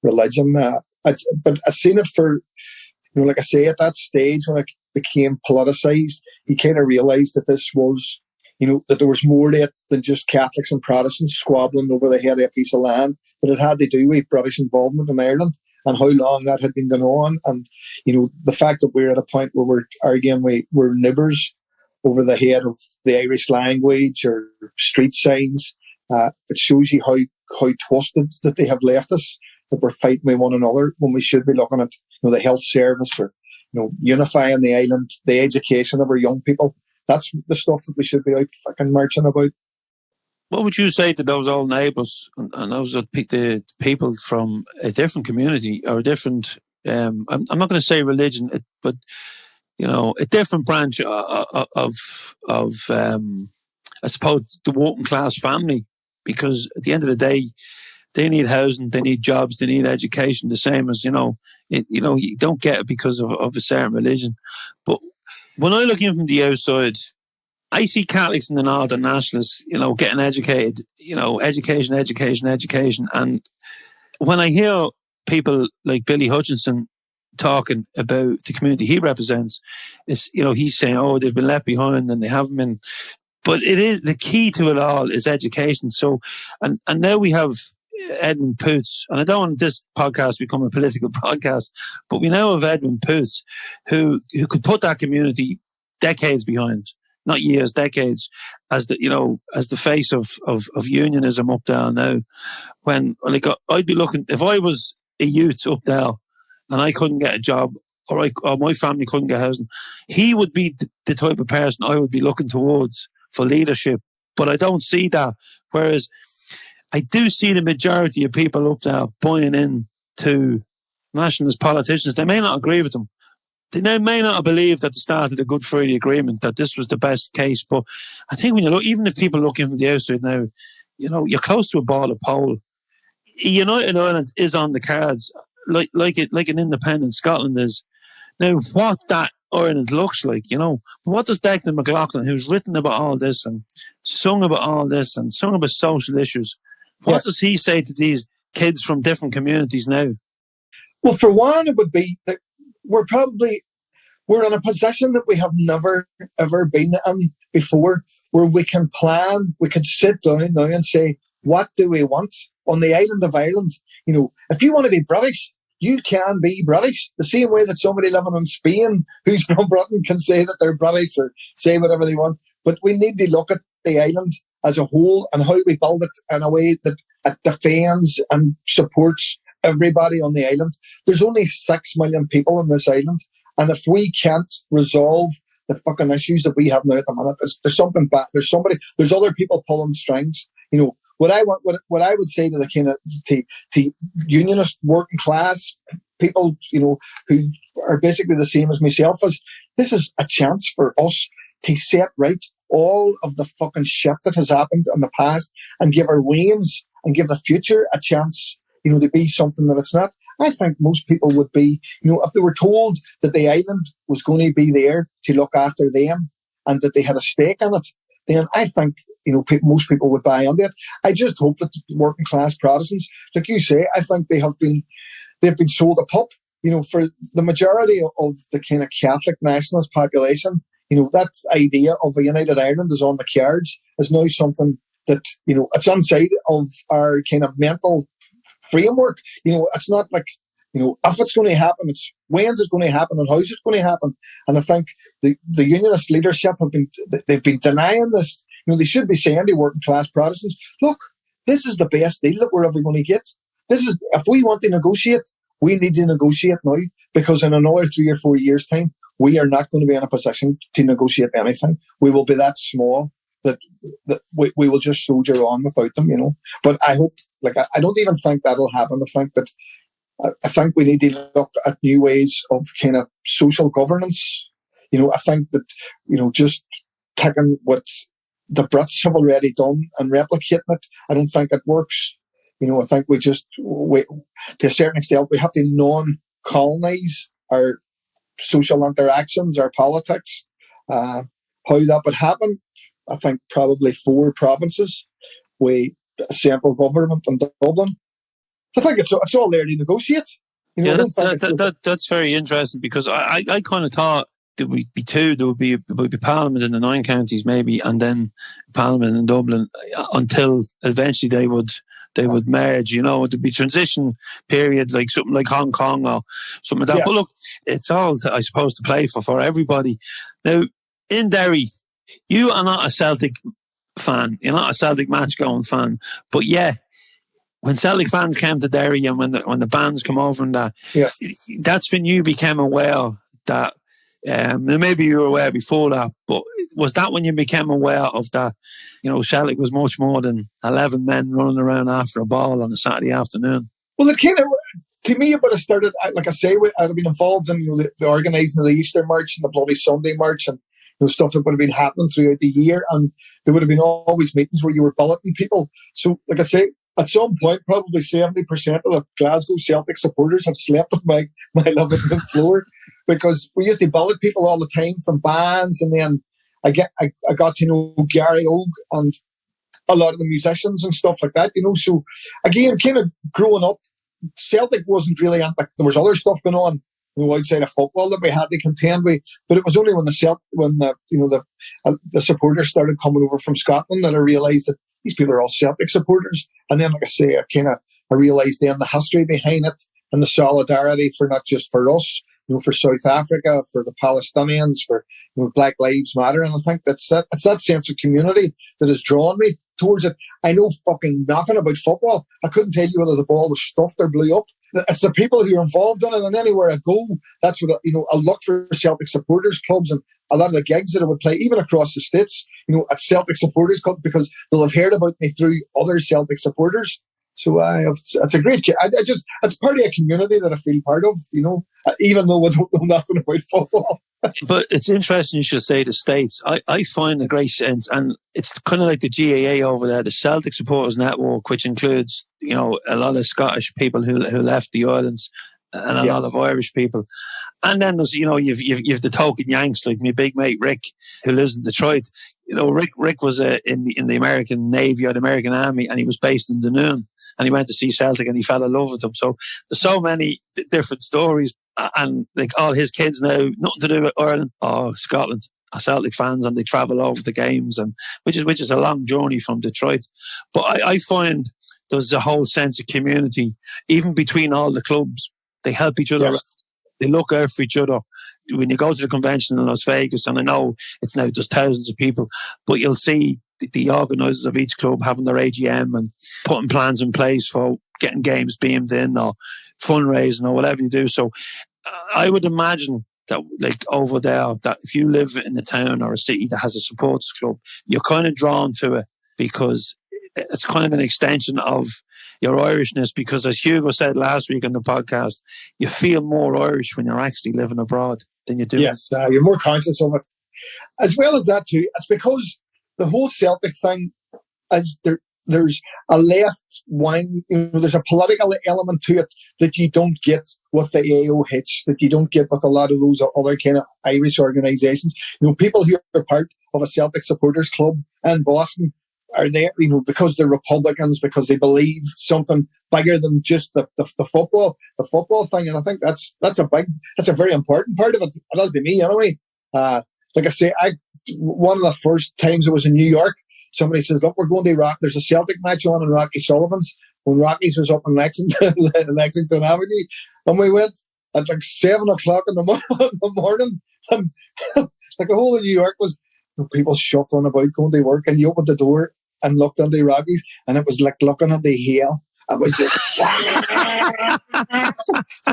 religion. But I seen it for, you know, like I say, at that stage when it became politicised, you kind of realised that this was, you know, that there was more to it than just Catholics and Protestants squabbling over the head of a piece of land, but it had to do with British involvement in Ireland and how long that had been going on. And, you know, the fact that we're at a point where we're arguing we're neighbours over the head of the Irish language or street signs, it shows you how twisted that they have left us, that we're fighting with one another when we should be looking at, you know, the health service or, you know, unifying the island, the education of our young people. That's the stuff that we should be out fucking marching about. What would you say to those old neighbours and those the people from a different community or a different, I'm not going to say religion, but, you know, a different branch of I suppose, the working class family? Because at the end of the day, they need housing, they need jobs, they need education, the same as, you don't get it because of a certain religion. But when I look in from the outside, I see Catholics in the North and Nationalists, you know, getting educated, you know, education. And when I hear people like Billy Hutchinson talking about the community he represents, it's, you know, he's saying, oh, they've been left behind and they haven't been. But it is, the key to it all is education. So, and now we have Edmund Poots, and I don't want this podcast to become a political podcast, but we now have Edmund Poots who could put that community decades behind, not years, decades, as the face of unionism up there now. When I'd be looking, if I was a youth up there and I couldn't get a job or my family couldn't get housing, he would be the type of person I would be looking towards for leadership. But I don't see that. Whereas I do see the majority of people up there buying in to nationalist politicians. They may not agree with them. They may not have believed at the start of the Good Friday Agreement that this was the best case. But I think when you look, even if people looking from the outside now, you know, you're close to a ball of pole. United Ireland is on the cards, like an independent Scotland is. Now, what that Ireland looks like, you know, what does Declan McLaughlin, who's written about all this and sung about all this and sung about social issues, what does he say to these kids from different communities now? Well, for one, it would be that we're in a position that we have never, ever been in before, where we can plan, we can sit down now and say, what do we want on the island of Ireland? You know, if you want to be British, you can be British. The same way that somebody living in Spain who's from Britain can say that they're British or say whatever they want. But we need to look at the island as a whole and how we build it in a way that it defends and supports everybody on the island. There's only 6 million people on this island. And if we can't resolve the fucking issues that we have now at the minute, there's something bad. There's other people pulling strings. You know, what I would say to the kind of to unionist working class people, you know, who are basically the same as myself, is this is a chance for us to set right all of the fucking shit that has happened in the past and give our wains and give the future a chance, you know, to be something that it's not. I think most people would be, you know, if they were told that the island was going to be there to look after them and that they had a stake in it, then I think, you know, most people would buy into it. I just hope that working class Protestants, like you say, I think they've been sold a pup, you know, for the majority of the kind of Catholic nationalist population. You know, that idea of a united Ireland is on the cards, is now something that, you know, it's outside of our kind of mental framework. You know, it's not like, you know, if it's going to happen, it's when's it going to happen and how's it going to happen. And I think the unionist leadership they've been denying this. You know, they should be saying to working class Protestants, look, this is the best deal that we're ever going to get. If we want to negotiate, we need to negotiate now, because in another 3 or 4 years' time, we are not going to be in a position to negotiate anything. We will be that small that we will just soldier on without them, you know. But I hope, like, I don't even think that'll happen. I think we need to look at new ways of kind of social governance. You know, I think that, you know, just taking what the Brits have already done and replicating it, I don't think it works. You know, I think to a certain extent, we have to non-colonize our social interactions, our politics. How that would happen, I think probably 4 provinces with a central government in Dublin. I think it's all there to negotiate. You know, that's very interesting, because I kind of thought there would be 2. There would be Parliament in the 9 counties maybe, and then Parliament in Dublin, until eventually they would merge. You know, there'd be transition period, like something like Hong Kong or something like that. Yeah. But look, it's all, I suppose, to play for everybody. Now, in Derry, you are not a Celtic fan. You're not a Celtic match-going fan. But yeah, when Celtic fans came to Derry and when the bands come over and that, yes, that's when you became aware that, maybe you were aware before that, but was that when you became aware of that, you know, Celtic was much more than 11 men running around after a ball on a Saturday afternoon? Well, it kind of, to me, it would have started, like I say, I'd have been involved in, you know, the organising of the Easter March and the Bloody Sunday March and, you know, stuff that would have been happening throughout the year. And there would have been always meetings where you were bulleting people. So, like I say, at some point, probably 70% of the Glasgow Celtic supporters have slept on my living room floor, because we used to bullet people all the time from bands. And then I got to know Gary Ogue and a lot of the musicians and stuff like that, you know. So again, kind of growing up, Celtic wasn't really, there was other stuff going on, you know, outside of football that we had to contend with. But it was only when the supporters started coming over from Scotland that I realised that these people are all Celtic supporters. And then, like I say, I realised then the history behind it and the solidarity for not just for us, you know, for South Africa, for the Palestinians, for, you know, Black Lives Matter. And I think it's that sense of community that has drawn me towards it. I know fucking nothing about football. I couldn't tell you whether the ball was stuffed or blew up. It's the people who are involved in it. And anywhere I go, that's what, you know, I look for Celtic supporters clubs, and a lot of the gigs that I would play, even across the States, you know, at Celtic supporters club, because they'll have heard about me through other Celtic supporters. So it's a great, it's part of a community that I feel part of, you know, even though I don't know nothing about football. But it's interesting you should say the States. I find a great sense, and it's kind of like the GAA over there, the Celtic Supporters Network, which includes, you know, a lot of Scottish people who left the islands and a lot of Irish people. And then there's, you know, you've the token Yanks like my big mate Rick, who lives in Detroit. You know, Rick was in the American Navy or the American Army, and he was based in Dunoon, and he went to see Celtic and he fell in love with them. So there's so many different stories, and like all his kids now, nothing to do with Ireland or Scotland, are Celtic fans, and they travel over to games, and which is a long journey from Detroit. But I find there's a whole sense of community, even between all the clubs. They help each other. Yes. They look out for each other. When you go to the convention in Las Vegas, and I know it's now just thousands of people, but you'll see the organisers of each club having their AGM and putting plans in place for getting games beamed in or fundraising or whatever you do. So I would imagine that, like over there, that if you live in a town or a city that has a supporters club, you're kind of drawn to it because it's kind of an extension of your Irishness, because as Hugo said last week on the podcast, you feel more Irish when you're actually living abroad than you do. Yes, you're more conscious of it. As well as that too, it's because the whole Celtic thing is there's a left wing, there's a political element to it that you don't get with the AOH, that you don't get with a lot of those other kind of Irish organisations. People who are part of a Celtic supporters club in Boston are there, because they're Republicans, because they believe something bigger than just the football thing. And I think that's a very important part of it. It is to me, anyway. Like I say, one of the first times I was in New York, somebody says, "Look, we're going to Rock. There's a Celtic match on in Rocky Sullivan's." When Rocky's was up in Lexington Avenue, and we went at like 7 o'clock in the morning, and like the whole of New York was people shuffling about going to work, and you opened the door and looked into Rockies, and it was like looking into hell. I was just, I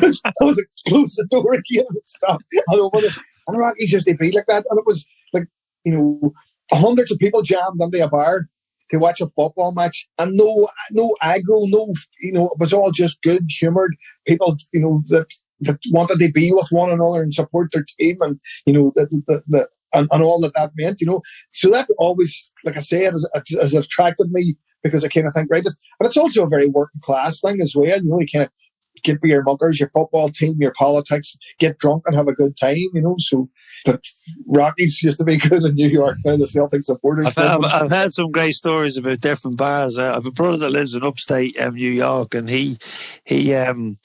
was like, close the door again and stop. And Rockies used to be like that, and it was like, hundreds of people jammed into a bar to watch a football match, and no aggro, it was all just good humoured people, that wanted to be with one another and support their team, and and all that meant, So that always, like I say, has attracted me, because I kind of think, right, and it's also a very working class thing as well. You kind of get with your muckers, your football team, your politics, get drunk and have a good time, So, but Rockies used to be good in New York. Now the Celtic supporters. I've had some great stories about different bars. I have a brother that lives in upstate New York, and he often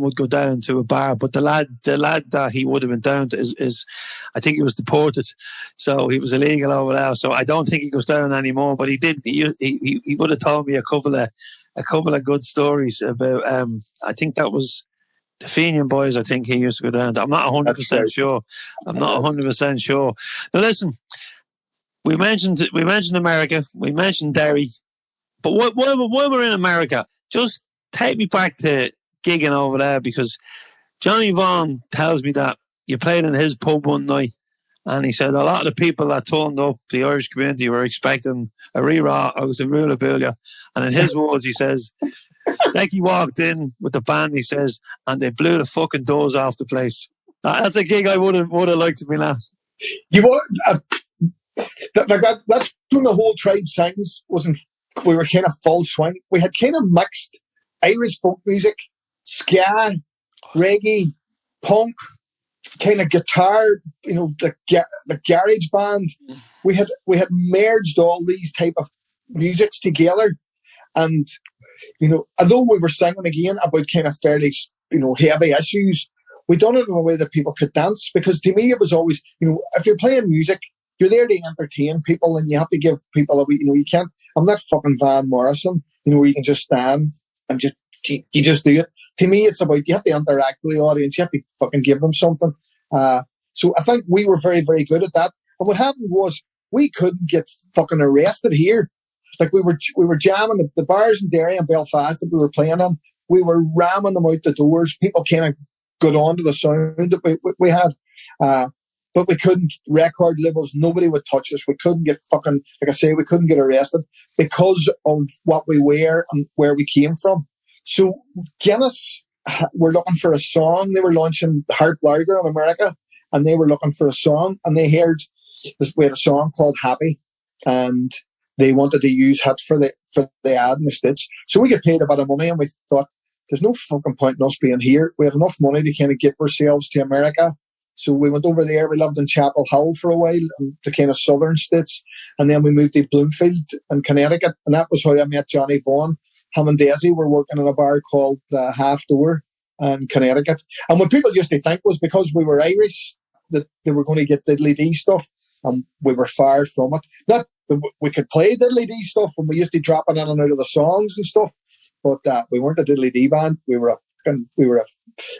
would go down to a bar. But the lad that he would have been down to is I think he was deported, so he was illegal over there. So I don't think he goes down anymore. But he did. He would have told me a couple of good stories about. I think that was the Fenian boys. I think he used to go down to. I'm not 100% sure. I'm not 100% sure. Now listen, we mentioned America, we mentioned Derry, but while we're in America, just take me back to gigging over there, because Johnny Vaughan tells me that you played in his pub one night, and he said a lot of the people that turned up, the Irish community, were expecting a re-raw or a rule of billiard. And in his words, he says, like he walked in with the band, he says, and they blew the fucking doors off the place. That's a gig I would have liked to be at. That's when the whole Tribe Sounds we were kind of full swing. We had kind of mixed Irish folk music, ska, reggae, punk, kind of guitar, the garage band. We had merged all these type of musics together, and although we were singing again about kind of fairly heavy issues, we done it in a way that people could dance, because to me it was always, if you're playing music, you're there to entertain people, and you have to give people you can't. I'm not fucking Van Morrison, where you can just stand and you just do it. To me, it's about, you have to interact with the audience. You have to fucking give them something. So I think we were very, very good at that. And what happened was, we couldn't get fucking arrested here. Like we were jamming the bars in Derry and Belfast that we were playing on. We were ramming them out the doors. People kind of got on to the sound that we had. But we couldn't, record labels, nobody would touch us. We couldn't get fucking, like I say, we couldn't get arrested because of what we were and where we came from. So Guinness were looking for a song. They were launching Hart Lager in America, and they were looking for a song, and they heard we had a song called Happy, and they wanted to use it for the ad in the States. So we get paid a bit of money, and we thought, there's no fucking point in us being here. We had enough money to kind of get ourselves to America. So we went over there. We lived in Chapel Hill for a while, the kind of southern states. And then we moved to Bloomfield in Connecticut. And that was how I met Johnny Vaughan. Him and Desi were working in a bar called Half Door in Connecticut. And what people used to think was because we were Irish, that they were going to get diddly-dee stuff. And we were far from it. Not that we could play diddly-dee stuff, and we used to drop it in and out of the songs and stuff. But we weren't a diddly-dee band. We were and we were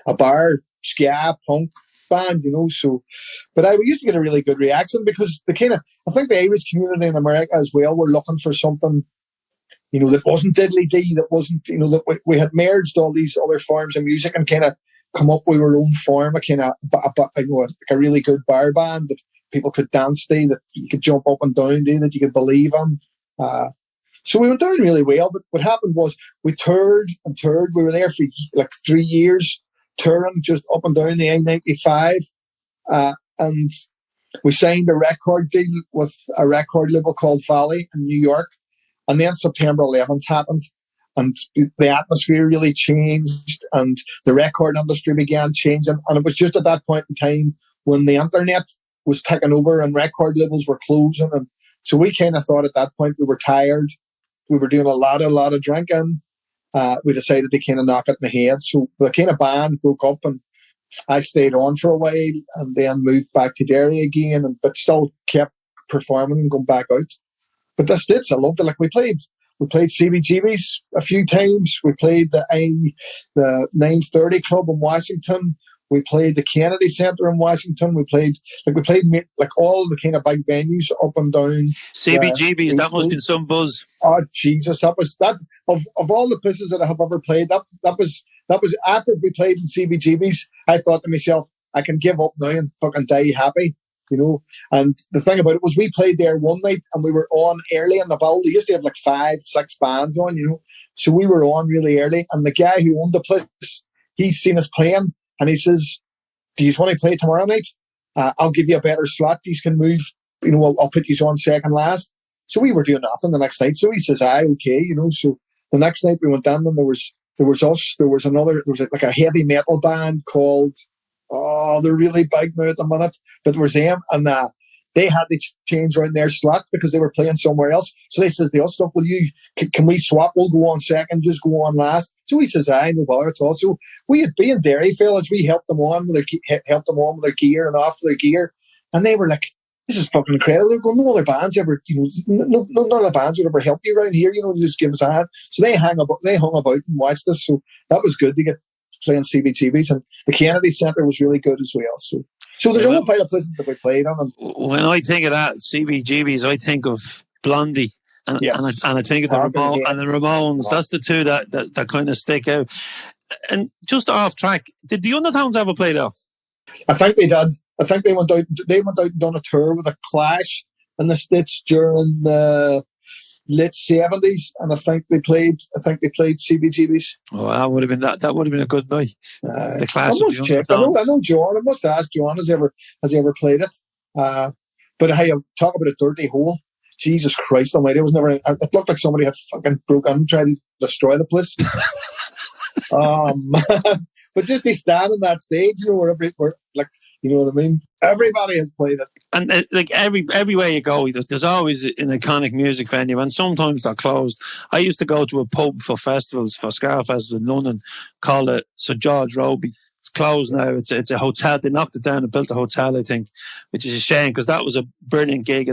a bar, ska, punk band, so, but we used to get a really good reaction because I think the Irish community in America as well were looking for something, that wasn't diddly-dee, that wasn't, that we had merged all these other forms of music and kind of come up with our own form, a really good bar band that people could dance to, that you could jump up and down to, that you could believe in. So we went down really well, but what happened was we toured and toured. We were there for like 3 years, touring just up and down the I-95. And we signed a record deal with a record label called Valley in New York. And then September 11th happened, and the atmosphere really changed, and the record industry began changing. And it was just at that point in time when the internet was taking over and record labels were closing. And so we kind of thought at that point we were tired. We were doing a lot of drinking. We decided to kind of knock it in the head. So the kind of band broke up, and I stayed on for a while and then moved back to Derry again, but still kept performing and going back out. But the States, I loved it. Like we played CBGB's a few times. We played the 930 Club in Washington. We played the Kennedy Center in Washington. We played all the kind of big venues up and down. CBGB's, that must have been some buzz. Oh Jesus, that of all the places that I have ever played, that was after we played in CBGB's. I thought to myself, I can give up now and fucking die happy. And the thing about it was we played there one night and we were on early in the bill. They used to have like 5-6 bands on, so we were on really early. And the guy who owned the place, he's seen us playing and he says, "Do you want to play tomorrow night? I'll give you a better slot. You can move, I'll put you on second last." So we were doing nothing the next night. So he says, "Aye, okay," So the next night we went down and there was us, there was like a heavy metal band called, they're really big now at the minute, but there was them, and they had to change around their slot because they were playing somewhere else. So they says to us, "Look, can we swap? We'll go on second, just go on last." So he says, "Aye, no bother at all." So we had been Derry fellas, we helped them on with their gear and off their gear, and they were like, "This is fucking incredible." They're going, "No other bands ever, none of the bands would ever help you around here, just give us a hand." So they hung about and watched this. So that was good to get playing CBGB's, and the Kennedy Center was really good as well. So there's a whole pile of places that we played on. And when I think of that CBGB's, I think of Blondie, and I think of the Ramones. That's the two that kind of stick out. And just off track, did the Undertones ever play there? I think they did. I think they went out and done a tour with a Clash in the States during the late 70s, and I think they played CBGB's. Oh, that would have been a good night. The Clash. I must check. I know John. I must ask John, has he ever played it? But hey, talk about a dirty hole. Jesus Christ Almighty! It looked like somebody had fucking broken in and tried to destroy the place. But just to stand on that stage, where like, you know what I mean? Everybody has played it. And like everywhere you go, there's always an iconic music venue, and sometimes they're closed. I used to go to a pub for festivals, for Ska Festival in London, called it Sir George Roby. It's closed now. It's a hotel. They knocked it down and built a hotel, I think, which is a shame because that was a brilliant gig.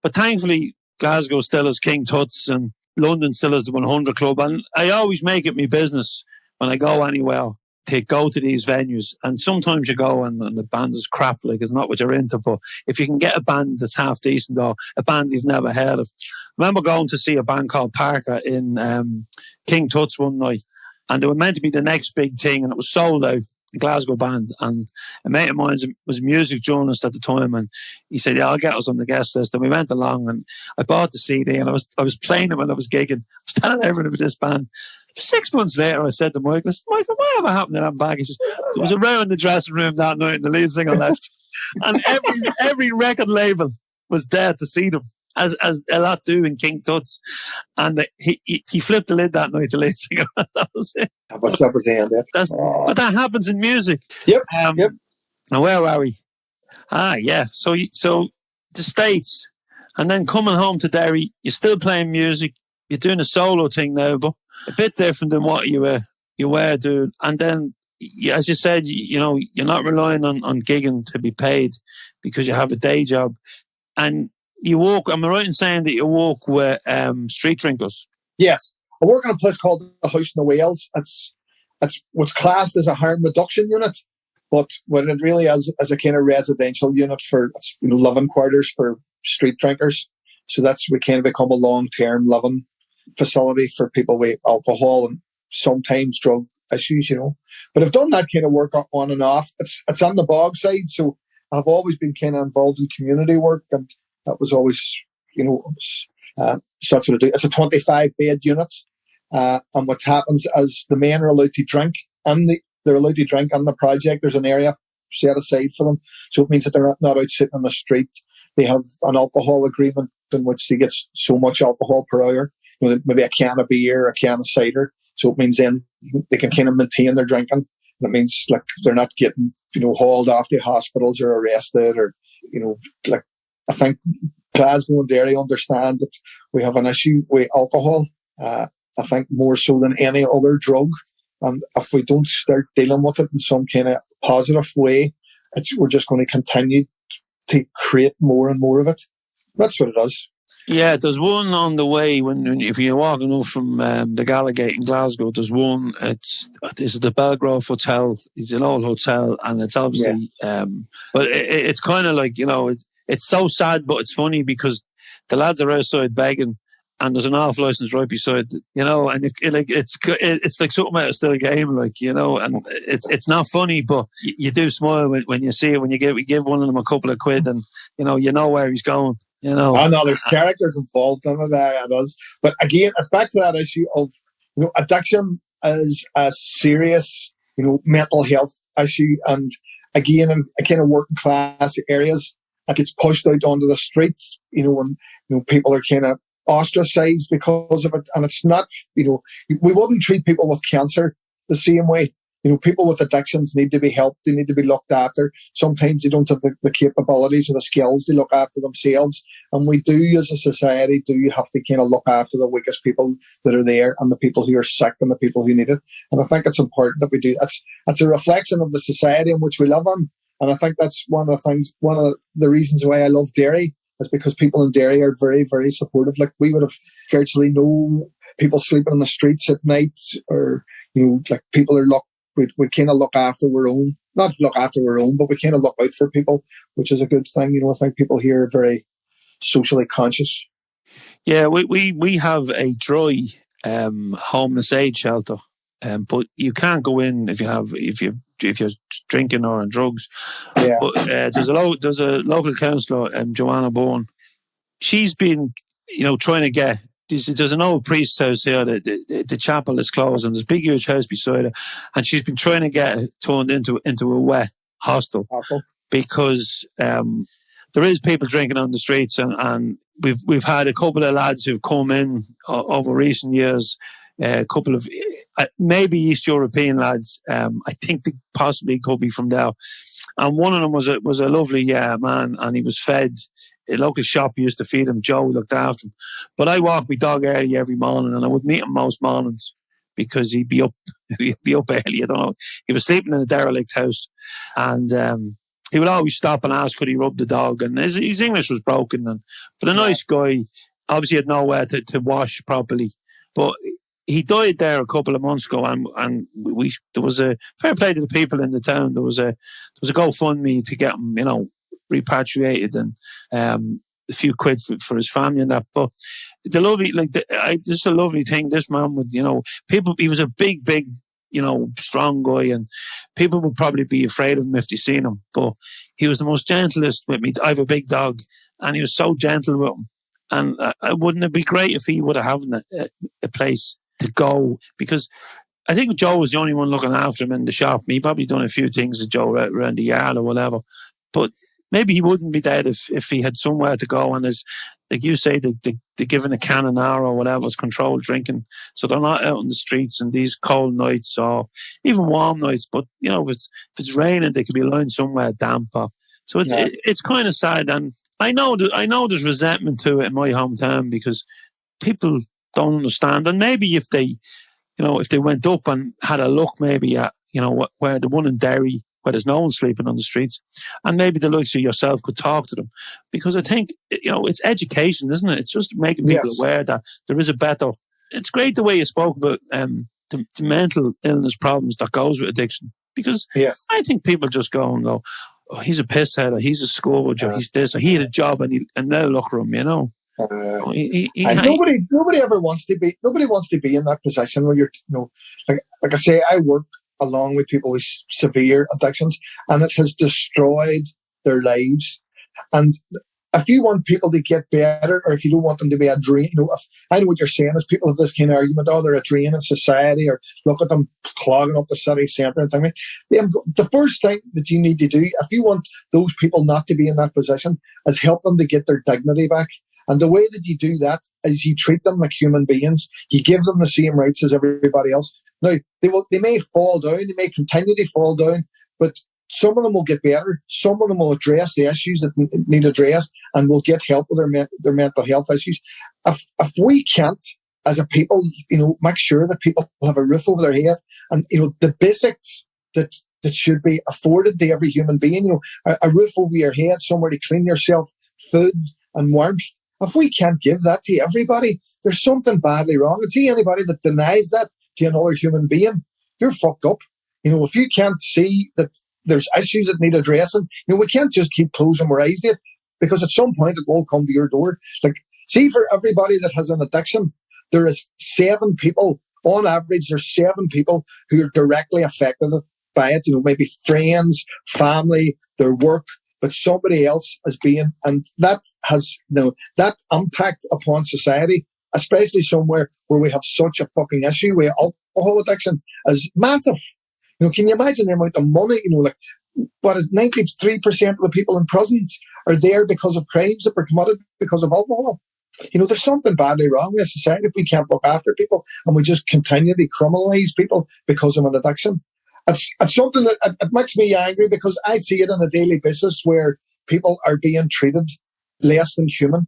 But thankfully, Glasgow still has King Tut's and London still has the 100 Club. And I always make it my business when I go anywhere to go to these venues, and sometimes you go and the band is crap, like it's not what you're into, but if you can get a band that's half decent or a band you've never heard of. I remember going to see a band called Parker in King Tut's one night, and they were meant to be the next big thing, and it was sold out, a Glasgow band, and a mate of mine was a music journalist at the time, and he said, "Yeah, I'll get us on the guest list," and we went along, and I bought the CD, and I was playing it when I was gigging. I was telling everyone about this band. 6 months later, I said to Michael, "Whatever happened to that bag?" He says, "There was a row in the dressing room that night and the lead singer left." And every record label was there to see them, as a lot do in King Tut's. And he flipped the lid that night, the lead singer. That was it. That was the end. But that happens in music. Yep. Now, where are we? Yeah. So the States, and then coming home to Derry, you're still playing music. You're doing a solo thing now, but a bit different than what you were doing. And then, as you said, you're not relying on gigging to be paid because you have a day job. And you walk, am I right in saying that you walk with street drinkers? Yes. I work in a place called the House in the Wales. it's what's classed as a harm reduction unit, but when it really is as a kind of residential unit for, living quarters for street drinkers. So we kind of become a long-term living facility for people with alcohol and sometimes drug issues, But I've done that kind of work on and off. It's on the Bogside, so I've always been kind of involved in community work, and that was always, so that's what I do. It's a 25-bed unit, and what happens is the men are allowed to drink, and they're allowed to drink on the project. There's an area set aside for them, so it means that they're not out sitting on the street. They have an alcohol agreement in which they get so much alcohol per hour, maybe a can of beer, a can of cider. So it means then they can kind of maintain their drinking. And it means like they're not getting, hauled off to hospitals or arrested or, like I think Glasgow and Derry understand that we have an issue with alcohol. I think more so than any other drug. And if we don't start dealing with it in some kind of positive way, we're just going to continue to create more and more of it. That's what it is. Yeah, there's one on the way if you're walking up from the Gallagate in Glasgow. There's one. This is the Belgrove Hotel. It's an old hotel, and it's obviously, but it's kind of like it's so sad, but it's funny because the lads are outside begging, and there's an off license right beside, and it's like something out of still game, and it's not funny, but you do smile when you see it, when you give one of them a couple of quid, and you know where he's going. I know there's characters involved in it is. But again, it's back to that issue of, addiction is a serious, mental health issue. And again, in kind of working class areas, it gets pushed out onto the streets, when, people are kind of ostracized because of it. And it's not, we wouldn't treat people with cancer the same way. People with addictions need to be helped. They need to be looked after. Sometimes they don't have the capabilities or the skills to look after themselves. And we do, as a society, have to kind of look after the weakest people that are there and the people who are sick and the people who need it. And I think it's important that we do. It's a reflection of the society in which we live in. And I think that's one of the reasons why I love Derry is because people in Derry are very, very supportive. Like we would have virtually no people sleeping on the streets at night or, like people are we kind of look after our own, not look after our own, but we kind of look out for people, which is a good thing. I think people here are very socially conscious. Yeah, we have a dry homeless aid shelter, but you can't go in if you're drinking or on drugs. Yeah. But there's a local councillor, Joanna Bourne. She's been, trying to get. There's an old priest's house here. The chapel is closed, and there's a big, huge house beside it. And she's been trying to get it turned into a wet hostel because there is people drinking on the streets, and we've had a couple of lads who've come in over recent years. A couple of maybe East European lads. I think they possibly could be from there. And one of them was a lovely man, and he was fed. A local shop used to feed him. Joe looked after him. But I walk my dog early every morning, and I would meet him most mornings because he'd be up early. I don't know. He was sleeping in a derelict house, and he would always stop and ask could he rub the dog. And his English was broken, but a nice guy. Obviously had nowhere to wash properly. But he died there a couple of months ago, and there was a fair play to the people in the town. There was a GoFundMe to get him, repatriated, and a few quid for his family and that. But the lovely, this is a lovely thing. This man would, people. He was a big, strong guy, and people would probably be afraid of him if they seen him. But he was the most gentlest with me. I have a big dog, and he was so gentle with him. And wouldn't it be great if he would have had a place to go? Because I think Joe was the only one looking after him in the shop. He probably done a few things with Joe around the yard or whatever. But maybe he wouldn't be dead if he had somewhere to go. And as like you say, they're given a can an hour or whatever, it's controlled drinking. So they're not out on the streets in these cold nights or even warm nights. But, if it's raining, they could be lying somewhere damper. So it's kind of sad. And I know there's resentment to it in my hometown because people don't understand. And maybe if they went up and had a look maybe at, where the one in Derry, where there's no one sleeping on the streets, and maybe the likes of yourself could talk to them. Because I think, it's education, isn't it? It's just making people aware that there is a better... It's great the way you spoke about the mental illness problems that goes with addiction. Because I think people just go and go, oh, he's a pisshead, or he's a scourge, or he's this, or he had a job, and now look at him, you know. And nobody ever wants to be. Nobody wants to be in that position where you're, you know, like I say, I work along with people with severe addictions, and it has destroyed their lives. And if you want people to get better, or if you don't want them to be a drain, you know, I know what you're saying is people have this kind of argument, oh, they're a drain in society, or look at them clogging up the city centre and things. The first thing that you need to do, if you want those people not to be in that position, is help them to get their dignity back. And the way that you do that is you treat them like human beings. You give them the same rights as everybody else. Now, they may fall down, they may continue to fall down, but some of them will get better. Some of them will address the issues that need addressed and will get help with their mental health issues. If we can't, as a people, you know, make sure that people have a roof over their head and, you know, the basics that should be afforded to every human being, you know, a roof over your head, somewhere to clean yourself, food and warmth. If we can't give that to everybody, there's something badly wrong. And see anybody that denies that to another human being, you're fucked up. You know, if you can't see that there's issues that need addressing, you know, we can't just keep closing our eyes to it, because at some point it will come to your door. Like, see, for everybody that has an addiction, there is 7 people, on average, there's 7 people who are directly affected by it. You know, maybe friends, family, their work, but somebody else is being, and that has, you know, that impact upon society, especially somewhere where we have such a fucking issue with alcohol addiction, is massive. You know, can you imagine the amount of money, you know, like, what is 93% of the people in prisons are there because of crimes that were committed because of alcohol? You know, there's something badly wrong with society if we can't look after people and we just continue to criminalise people because of an addiction. It's something that it makes me angry, because I see it on a daily basis where people are being treated less than human.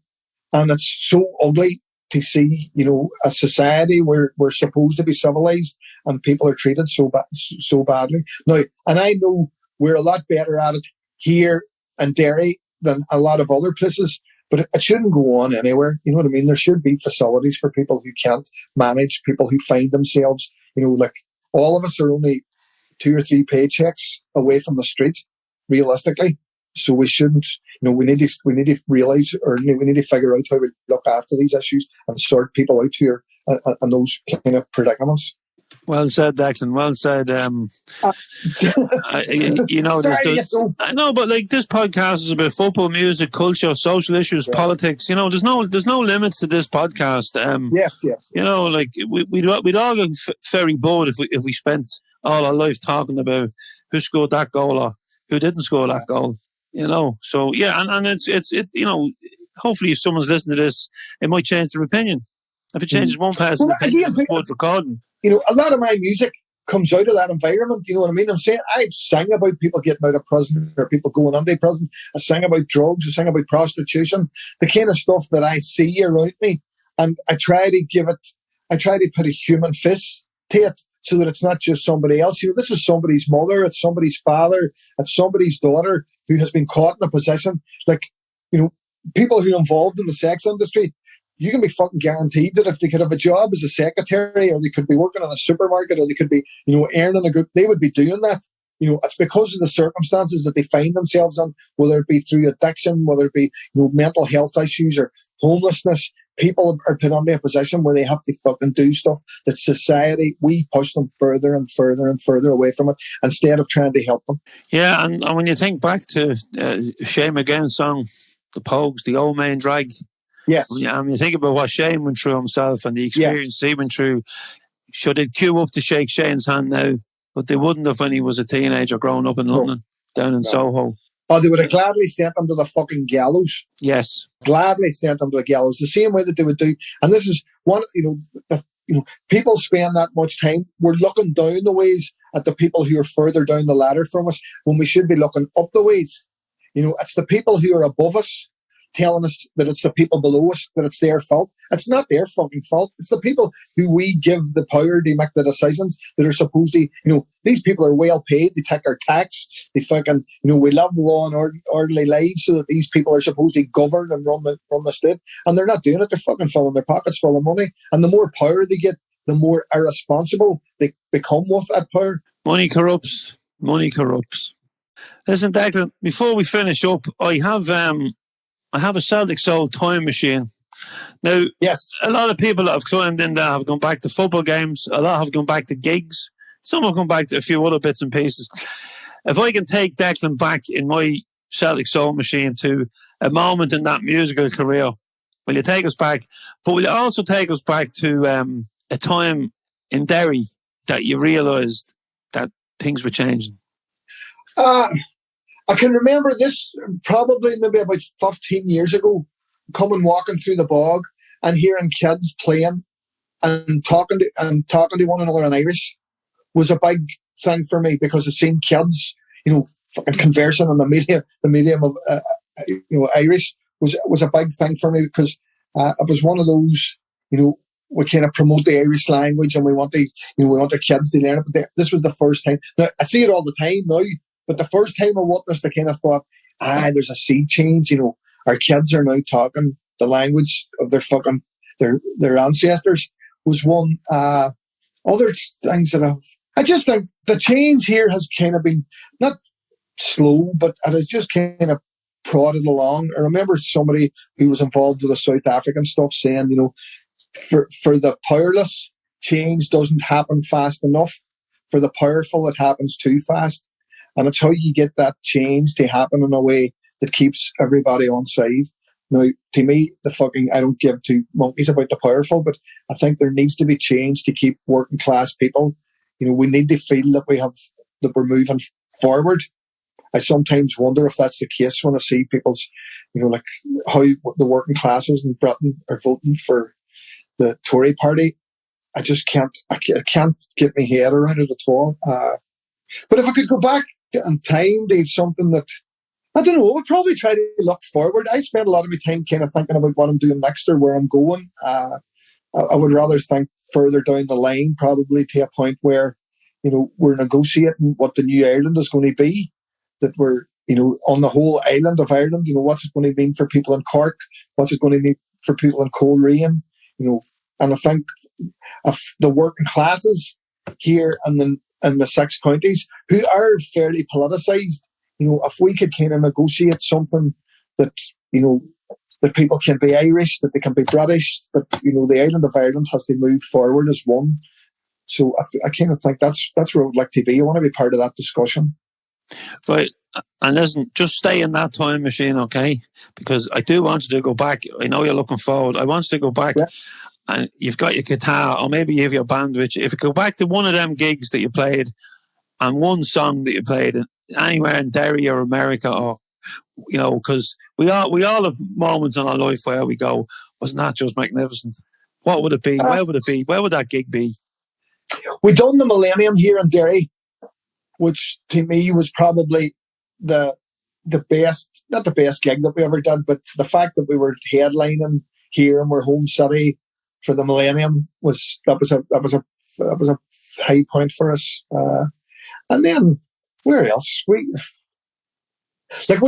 And it's so ugly to see, you know, a society where we're supposed to be civilized and people are treated so badly. Now, and I know we're a lot better at it here in Derry than a lot of other places, but it shouldn't go on anywhere. You know what I mean? There should be facilities for people who can't manage, people who find themselves, you know, like, all of us are only 2 or 3 paychecks away from the street, realistically. So we shouldn't, you know, we need to realise, or we need to figure out how we look after these issues and sort people out here and those kind of predicaments. Well said, Declan. Well said. You know, I know, but like, this podcast is about football, music, culture, social issues, politics. You know, there's no limits to this podcast. Yes. You know, like, we'd all get very bored if we spent all our life talking about who scored that goal or who didn't score that goal. You know, so yeah, and it's you know, hopefully if someone's listening to this, it might change their opinion. If it changes one person's opinion, it's worth recording. You know, a lot of my music comes out of that environment. You know what I mean? I'm saying, I sing about people getting out of prison or people going into prison. I sing about drugs. I sing about prostitution, the kind of stuff that I see around me. And I try to put a human face to it, so that it's not just somebody else. You know, this is somebody's mother, it's somebody's father, it's somebody's daughter who has been caught in a position. Like, you know, people who are involved in the sex industry, you can be fucking guaranteed that if they could have a job as a secretary, or they could be working in a supermarket, or they could be, you know, earning a good, they would be doing that. You know, it's because of the circumstances that they find themselves in, whether it be through addiction, whether it be, you know, mental health issues or homelessness. People are put into a position where they have to fucking do stuff that society, we push them further and further and further away from it, instead of trying to help them. Yeah, and when you think back to Shane McGowan's song, The Pogues, The Old Man Drag. Yes. And you think about what Shane went through himself and the experience he went through. Should they queue up to shake Shane's hand now? But they wouldn't have when he was a teenager growing up in London, down in Soho. Oh, they would have gladly sent him to the fucking gallows. Yes. Gladly sent him to the gallows, the same way that they would do. And this is one, you know, people spend that much time. We're looking down the ways at the people who are further down the ladder from us, when we should be looking up the ways. You know, it's the people who are above us telling us that it's the people below us, that it's their fault. It's not their fucking fault. It's the people who we give the power to make the decisions that are supposed to, you know, these people are well paid. They take our tax. They fucking, you know, we live law and orderly lives, so that these people are supposed to govern and run the state. And they're not doing it. They're fucking filling their pockets full of money. And the more power they get, the more irresponsible they become with that power. Money corrupts. Money corrupts. Listen, Declan, before we finish up, I have a Celtic Soul time machine. Now, yes, a lot of people that have climbed in there have gone back to football games. A lot have gone back to gigs. Some have gone back to a few other bits and pieces. If I can take Declan back in my Celtic Soul machine to a moment in that musical career, will you take us back? But will you also take us back to a time in Derry that you realised that things were changing? I can remember this probably maybe about 15 years ago, coming walking through the bog and hearing kids playing and talking to one another in Irish was a big thing for me, because I've seen kids, fucking conversing in the medium of Irish was a big thing for me, because it was one of those, we kind of promote the Irish language and we want our kids to learn it. But this was the first time. Now, I see it all the time now, but the first time I witnessed, I kind of thought, there's a sea change. Our kids are now talking the language of their ancestors. Was one. Other things that I just think the change here has kind of been not slow, but it has just kind of prodded along. I remember somebody who was involved with the South African stuff saying, for the powerless, change doesn't happen fast enough. For the powerful, it happens too fast. And it's how you get that change to happen in a way that keeps everybody on side. Now, to me, I don't give two monkeys about the powerful, but I think there needs to be change to keep working class people. We need to feel that we're moving forward. I sometimes wonder if that's the case when I see people's, like how the working classes in Britain are voting for the Tory party. I just can't get my head around it at all. But if I could go back in time to something that, I don't know, I would probably try to look forward. I spend a lot of my time kind of thinking about what I'm doing next or where I'm going. I would rather think further down the line, probably to a point where, we're negotiating what the new Ireland is going to be, that we're, on the whole island of Ireland, what's it going to mean for people in Cork? What's it going to mean for people in Coleraine? And I think of the working classes here in the 6 counties who are fairly politicised, if we could kind of negotiate something that, that people can be Irish, that they can be British, that, the island of Ireland has to move forward as one. So I kind of think that's where I would like to be. I want to be part of that discussion. Right. And listen, just stay in that time machine, okay? Because I do want you to go back. I know you're looking forward. I want you to go back. Yeah. And you've got your guitar, or maybe you have your band with you. If you go back to one of them gigs that you played and one song that you played anywhere in Derry or America, or, because we all have moments in our life where we go, wasn't that just magnificent? What would it be? Where would it be? Where would that gig be? We done the Millennium here in Derry, which to me was probably the best, not the best gig that we ever did, but the fact that we were headlining here and we're home city for the Millennium was a high point for us. And then where else? We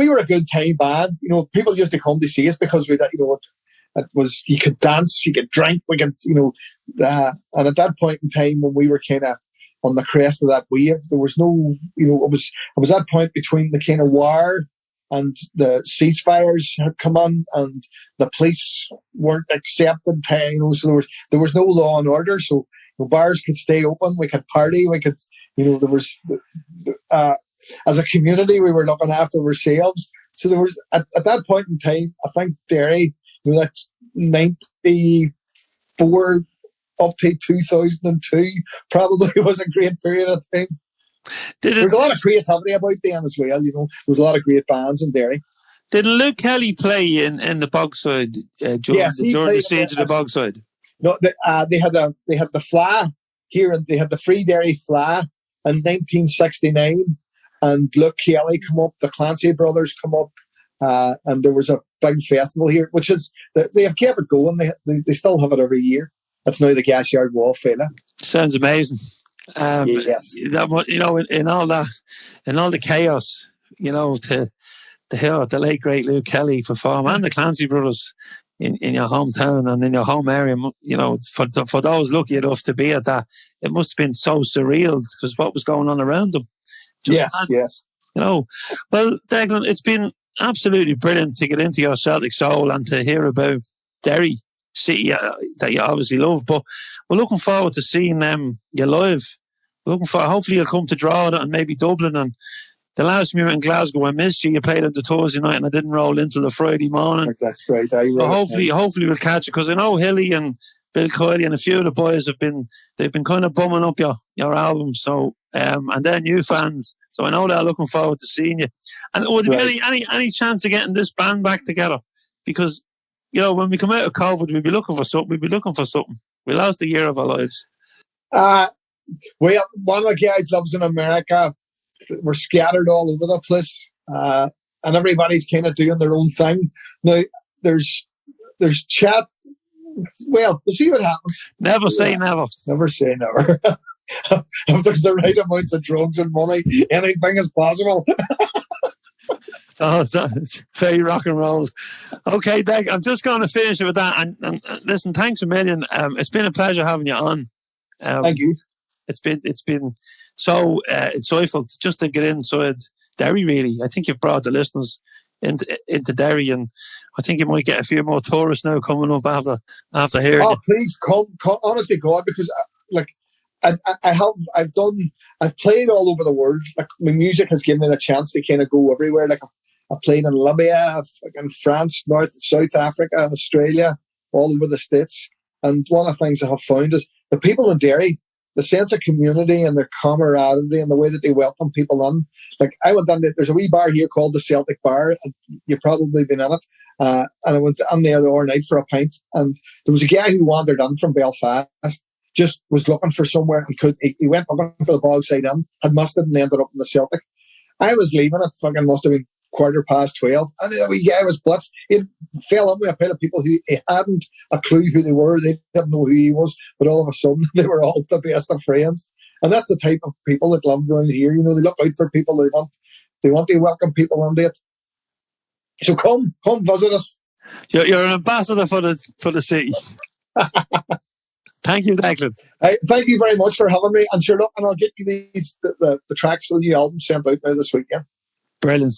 were a good time band. People used to come to see us because it was, you could dance, you could drink, we could, and at that point in time when we were kind of on the crest of that wave, there was no, it was that point between the kind of war and the ceasefires had come on and the police weren't accepted, so there was no law and order, so bars could stay open, we could party, we could, there was, as a community, we were looking after ourselves. So there was, at that point in time, I think Derry, that's 94 up to 2002, probably was a great period of time. There was a lot of creativity about them as well, There was a lot of great bands in Derry. Did Luke Kelly play in the Bogside during the siege of the Bogside? No, they had the Fla here, and they had the Free Derry Fla in 1969, and Luke Kelly come up, the Clancy brothers come up, and there was a big festival here, which is, they have kept it going. They still have it every year. That's now the Gas Yard Wall Fella. Sounds amazing. Yes. In all the chaos, to hear the late great Luke Kelly perform, and the Clancy brothers, in your hometown and in your home area, you know, for those lucky enough to be at that, it must have been so surreal because what was going on around them. Yes. You know, well, Declan, it's been absolutely brilliant to get into your Celtic soul and to hear about Derry City that you obviously love. But we're looking forward to seeing you live. Hopefully you'll come to Drogheda and maybe Dublin. And the last time you were in Glasgow, I missed you. You played on the Thursday night and I didn't roll into the Friday morning. That's right. So hopefully we'll catch it because I know Hilly and Bill Kiley and a few of the boys they've been kind of bumming up your album. So and then new fans. So I know they're looking forward to seeing you. And would there be any chance of getting this band back together? Because, you know, when we come out of COVID, we'd be looking for something. We lost a year of our lives. Well, one of the guys lives in America. We're scattered all over the place. And everybody's kind of doing their own thing. Now, there's chat. Well, we'll see what happens. Never say never. Never say never. If there's the right amount of drugs and money, anything is possible. So it's very rock and roll. Okay, Deg, I'm just going to finish it with that. And listen, thanks a million. It's been a pleasure having you on. Thank you. It's been so insightful just to get inside Derry, really. I think you've brought the listeners into Derry, and I think you might get a few more tourists now coming up after hearing. Oh, please come, honestly, God, because I've played all over the world. Like, my music has given me the chance to kind of go everywhere. Like, I played in Libya, in France, South Africa, Australia, all over the States. And one of the things I have found is the people in Derry, the sense of community and their camaraderie and the way that they welcome people in. Like, I went down there's a wee bar here called the Celtic Bar. And you've probably been in it. And I went in there the other night for a pint. And there was a guy who wandered in from Belfast, just was looking for somewhere and he went looking for the Bogside Inn, had missed it and ended up in the Celtic. I was leaving it, fucking must have been 12:15, and the wee guy was blitzed. He fell in with a pile of people who he hadn't a clue who they were. They didn't know who he was, but all of a sudden they were all the best of friends. And that's the type of people that love going here. You know, they look out for people. They want to welcome people into it. So come visit us. You're an ambassador for the city. Thank you, Declan. Thank you very much for having me. And sure, look, and I'll get you the tracks for the new album sent out now this weekend. Brilliant.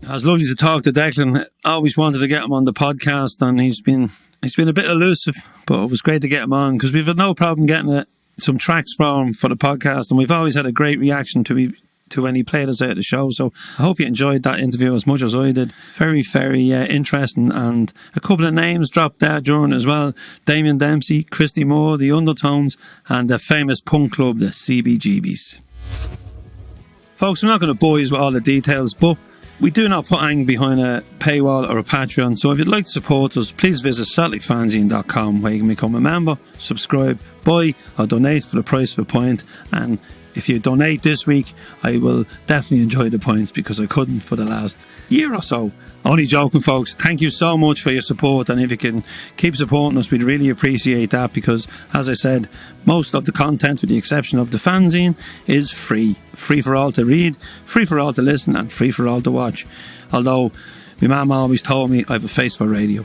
It was lovely to talk to Declan. I always wanted to get him on the podcast, and he's been a bit elusive, but it was great to get him on because we've had no problem getting some tracks from him for the podcast, and we've always had a great reaction to when he played us out at the show. So I hope you enjoyed that interview as much as I did. Very, very interesting, and a couple of names dropped there during as well. Damien Dempsey, Christy Moore, the Undertones, and the famous punk club, the CBGBs. Folks, I'm not going to bore you with all the details, but we do not put anything behind a paywall or a Patreon, so if you'd like to support us, please visit CelticFanzine.com where you can become a member, subscribe, buy or donate for the price of a pint. And if you donate this week, I will definitely enjoy the points because I couldn't for the last year or so. Only joking, folks. Thank you so much for your support, and if you can keep supporting us, we'd really appreciate that because, as I said, most of the content, with the exception of the fanzine, is free. Free for all to read, free for all to listen, and free for all to watch. Although, my mum always told me I have a face for radio.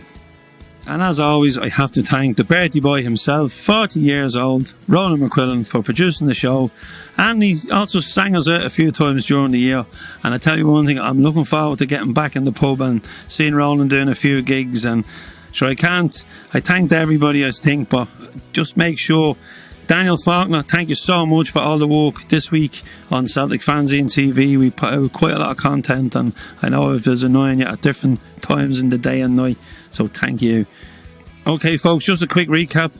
And as always, I have to thank the birthday boy himself, 40 years old, Roland McLaughlin, for producing the show. And he also sang us out a few times during the year. And I tell you one thing, I'm looking forward to getting back in the pub and seeing Roland doing a few gigs. And sure, I thanked everybody, I think, but just make sure. Daniel Faulkner, thank you so much for all the work this week on Celtic Fanzine TV. We put out quite a lot of content, and I know if there's annoying you at different times in the day and night, so thank you. Okay, folks, just a quick recap.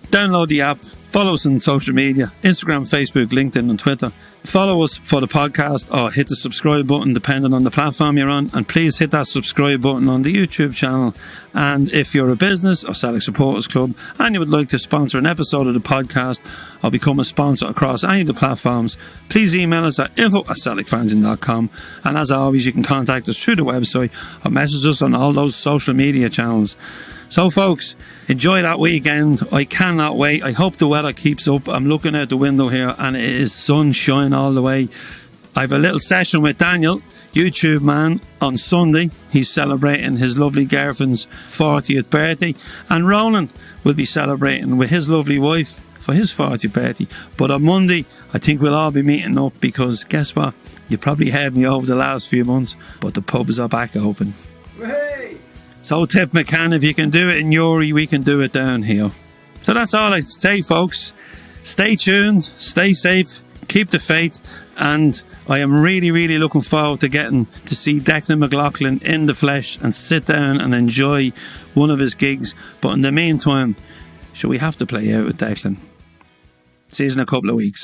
Download the app, follow us on social media, Instagram, Facebook, LinkedIn and Twitter. Follow us for the podcast or hit the subscribe button depending on the platform you're on, and please hit that subscribe button on the YouTube channel. And if you're a business or Celtic Supporters Club and you would like to sponsor an episode of the podcast or become a sponsor across any of the platforms, please email us at info@celticfanzine.com. And as always, you can contact us through the website or message us on all those social media channels. So folks, enjoy that weekend. I cannot wait. I hope the weather keeps up. I'm looking out the window here and it is sunshine all the way. I have a little session with Daniel. YouTube man, on Sunday. He's celebrating his lovely girlfriend's 40th birthday, and Ronan will be celebrating with his lovely wife for his 40th birthday. But on Monday, I think we'll all be meeting up because guess what? You probably heard me over the last few months, but the pubs are back open. Hey! So Tip McCann, if you can do it in Newry, we can do it down here. So that's all I say, folks. Stay tuned, stay safe, keep the faith, and I am really, really looking forward to getting to see Declan McLaughlin in the flesh and sit down and enjoy one of his gigs. But in the meantime, sure, we have to play out with Declan. See you in a couple of weeks.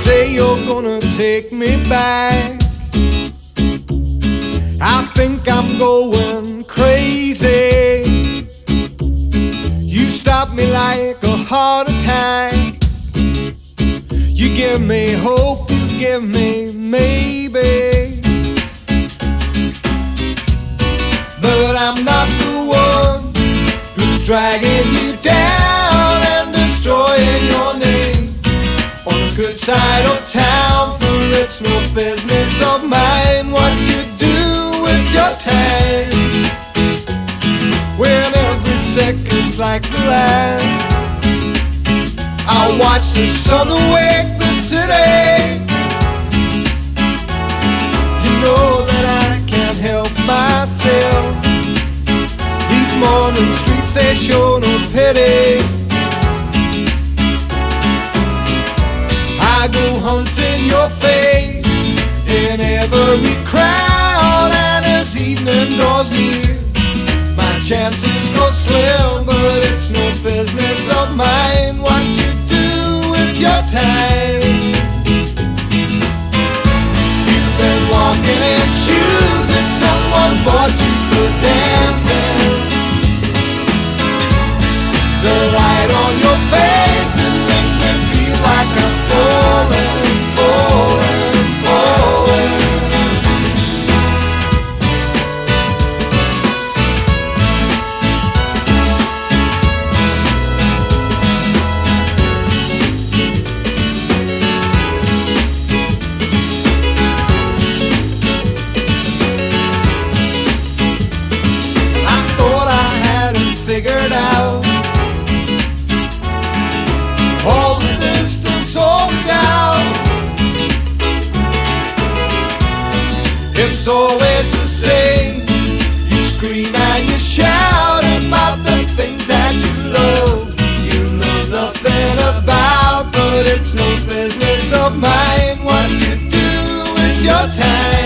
Say you're gonna take me back. I think I'm going crazy. You stop me like a heart attack. You give me hope, you give me maybe. But I'm not the one who's dragging you down and destroying your name. On the good side of town, for it's no business of mine what you do with your time. When every second's like the last, I watch the sun awake the city. You know that I can't help myself. These morning streets, they show no pity. I go hunting your face in every crowd, and as evening draws near, my chances grow slim. But it's no business of mine what you do with your time. You've been walking in shoes that someone bought you for dancing. The light on your face, it makes me feel like I'm falling, falling, falling. I thought I had it figured out. All the distance, all down. It's always the same. You scream and you shout about the things that you love. You know nothing about, but it's no business of mine what you do with your time.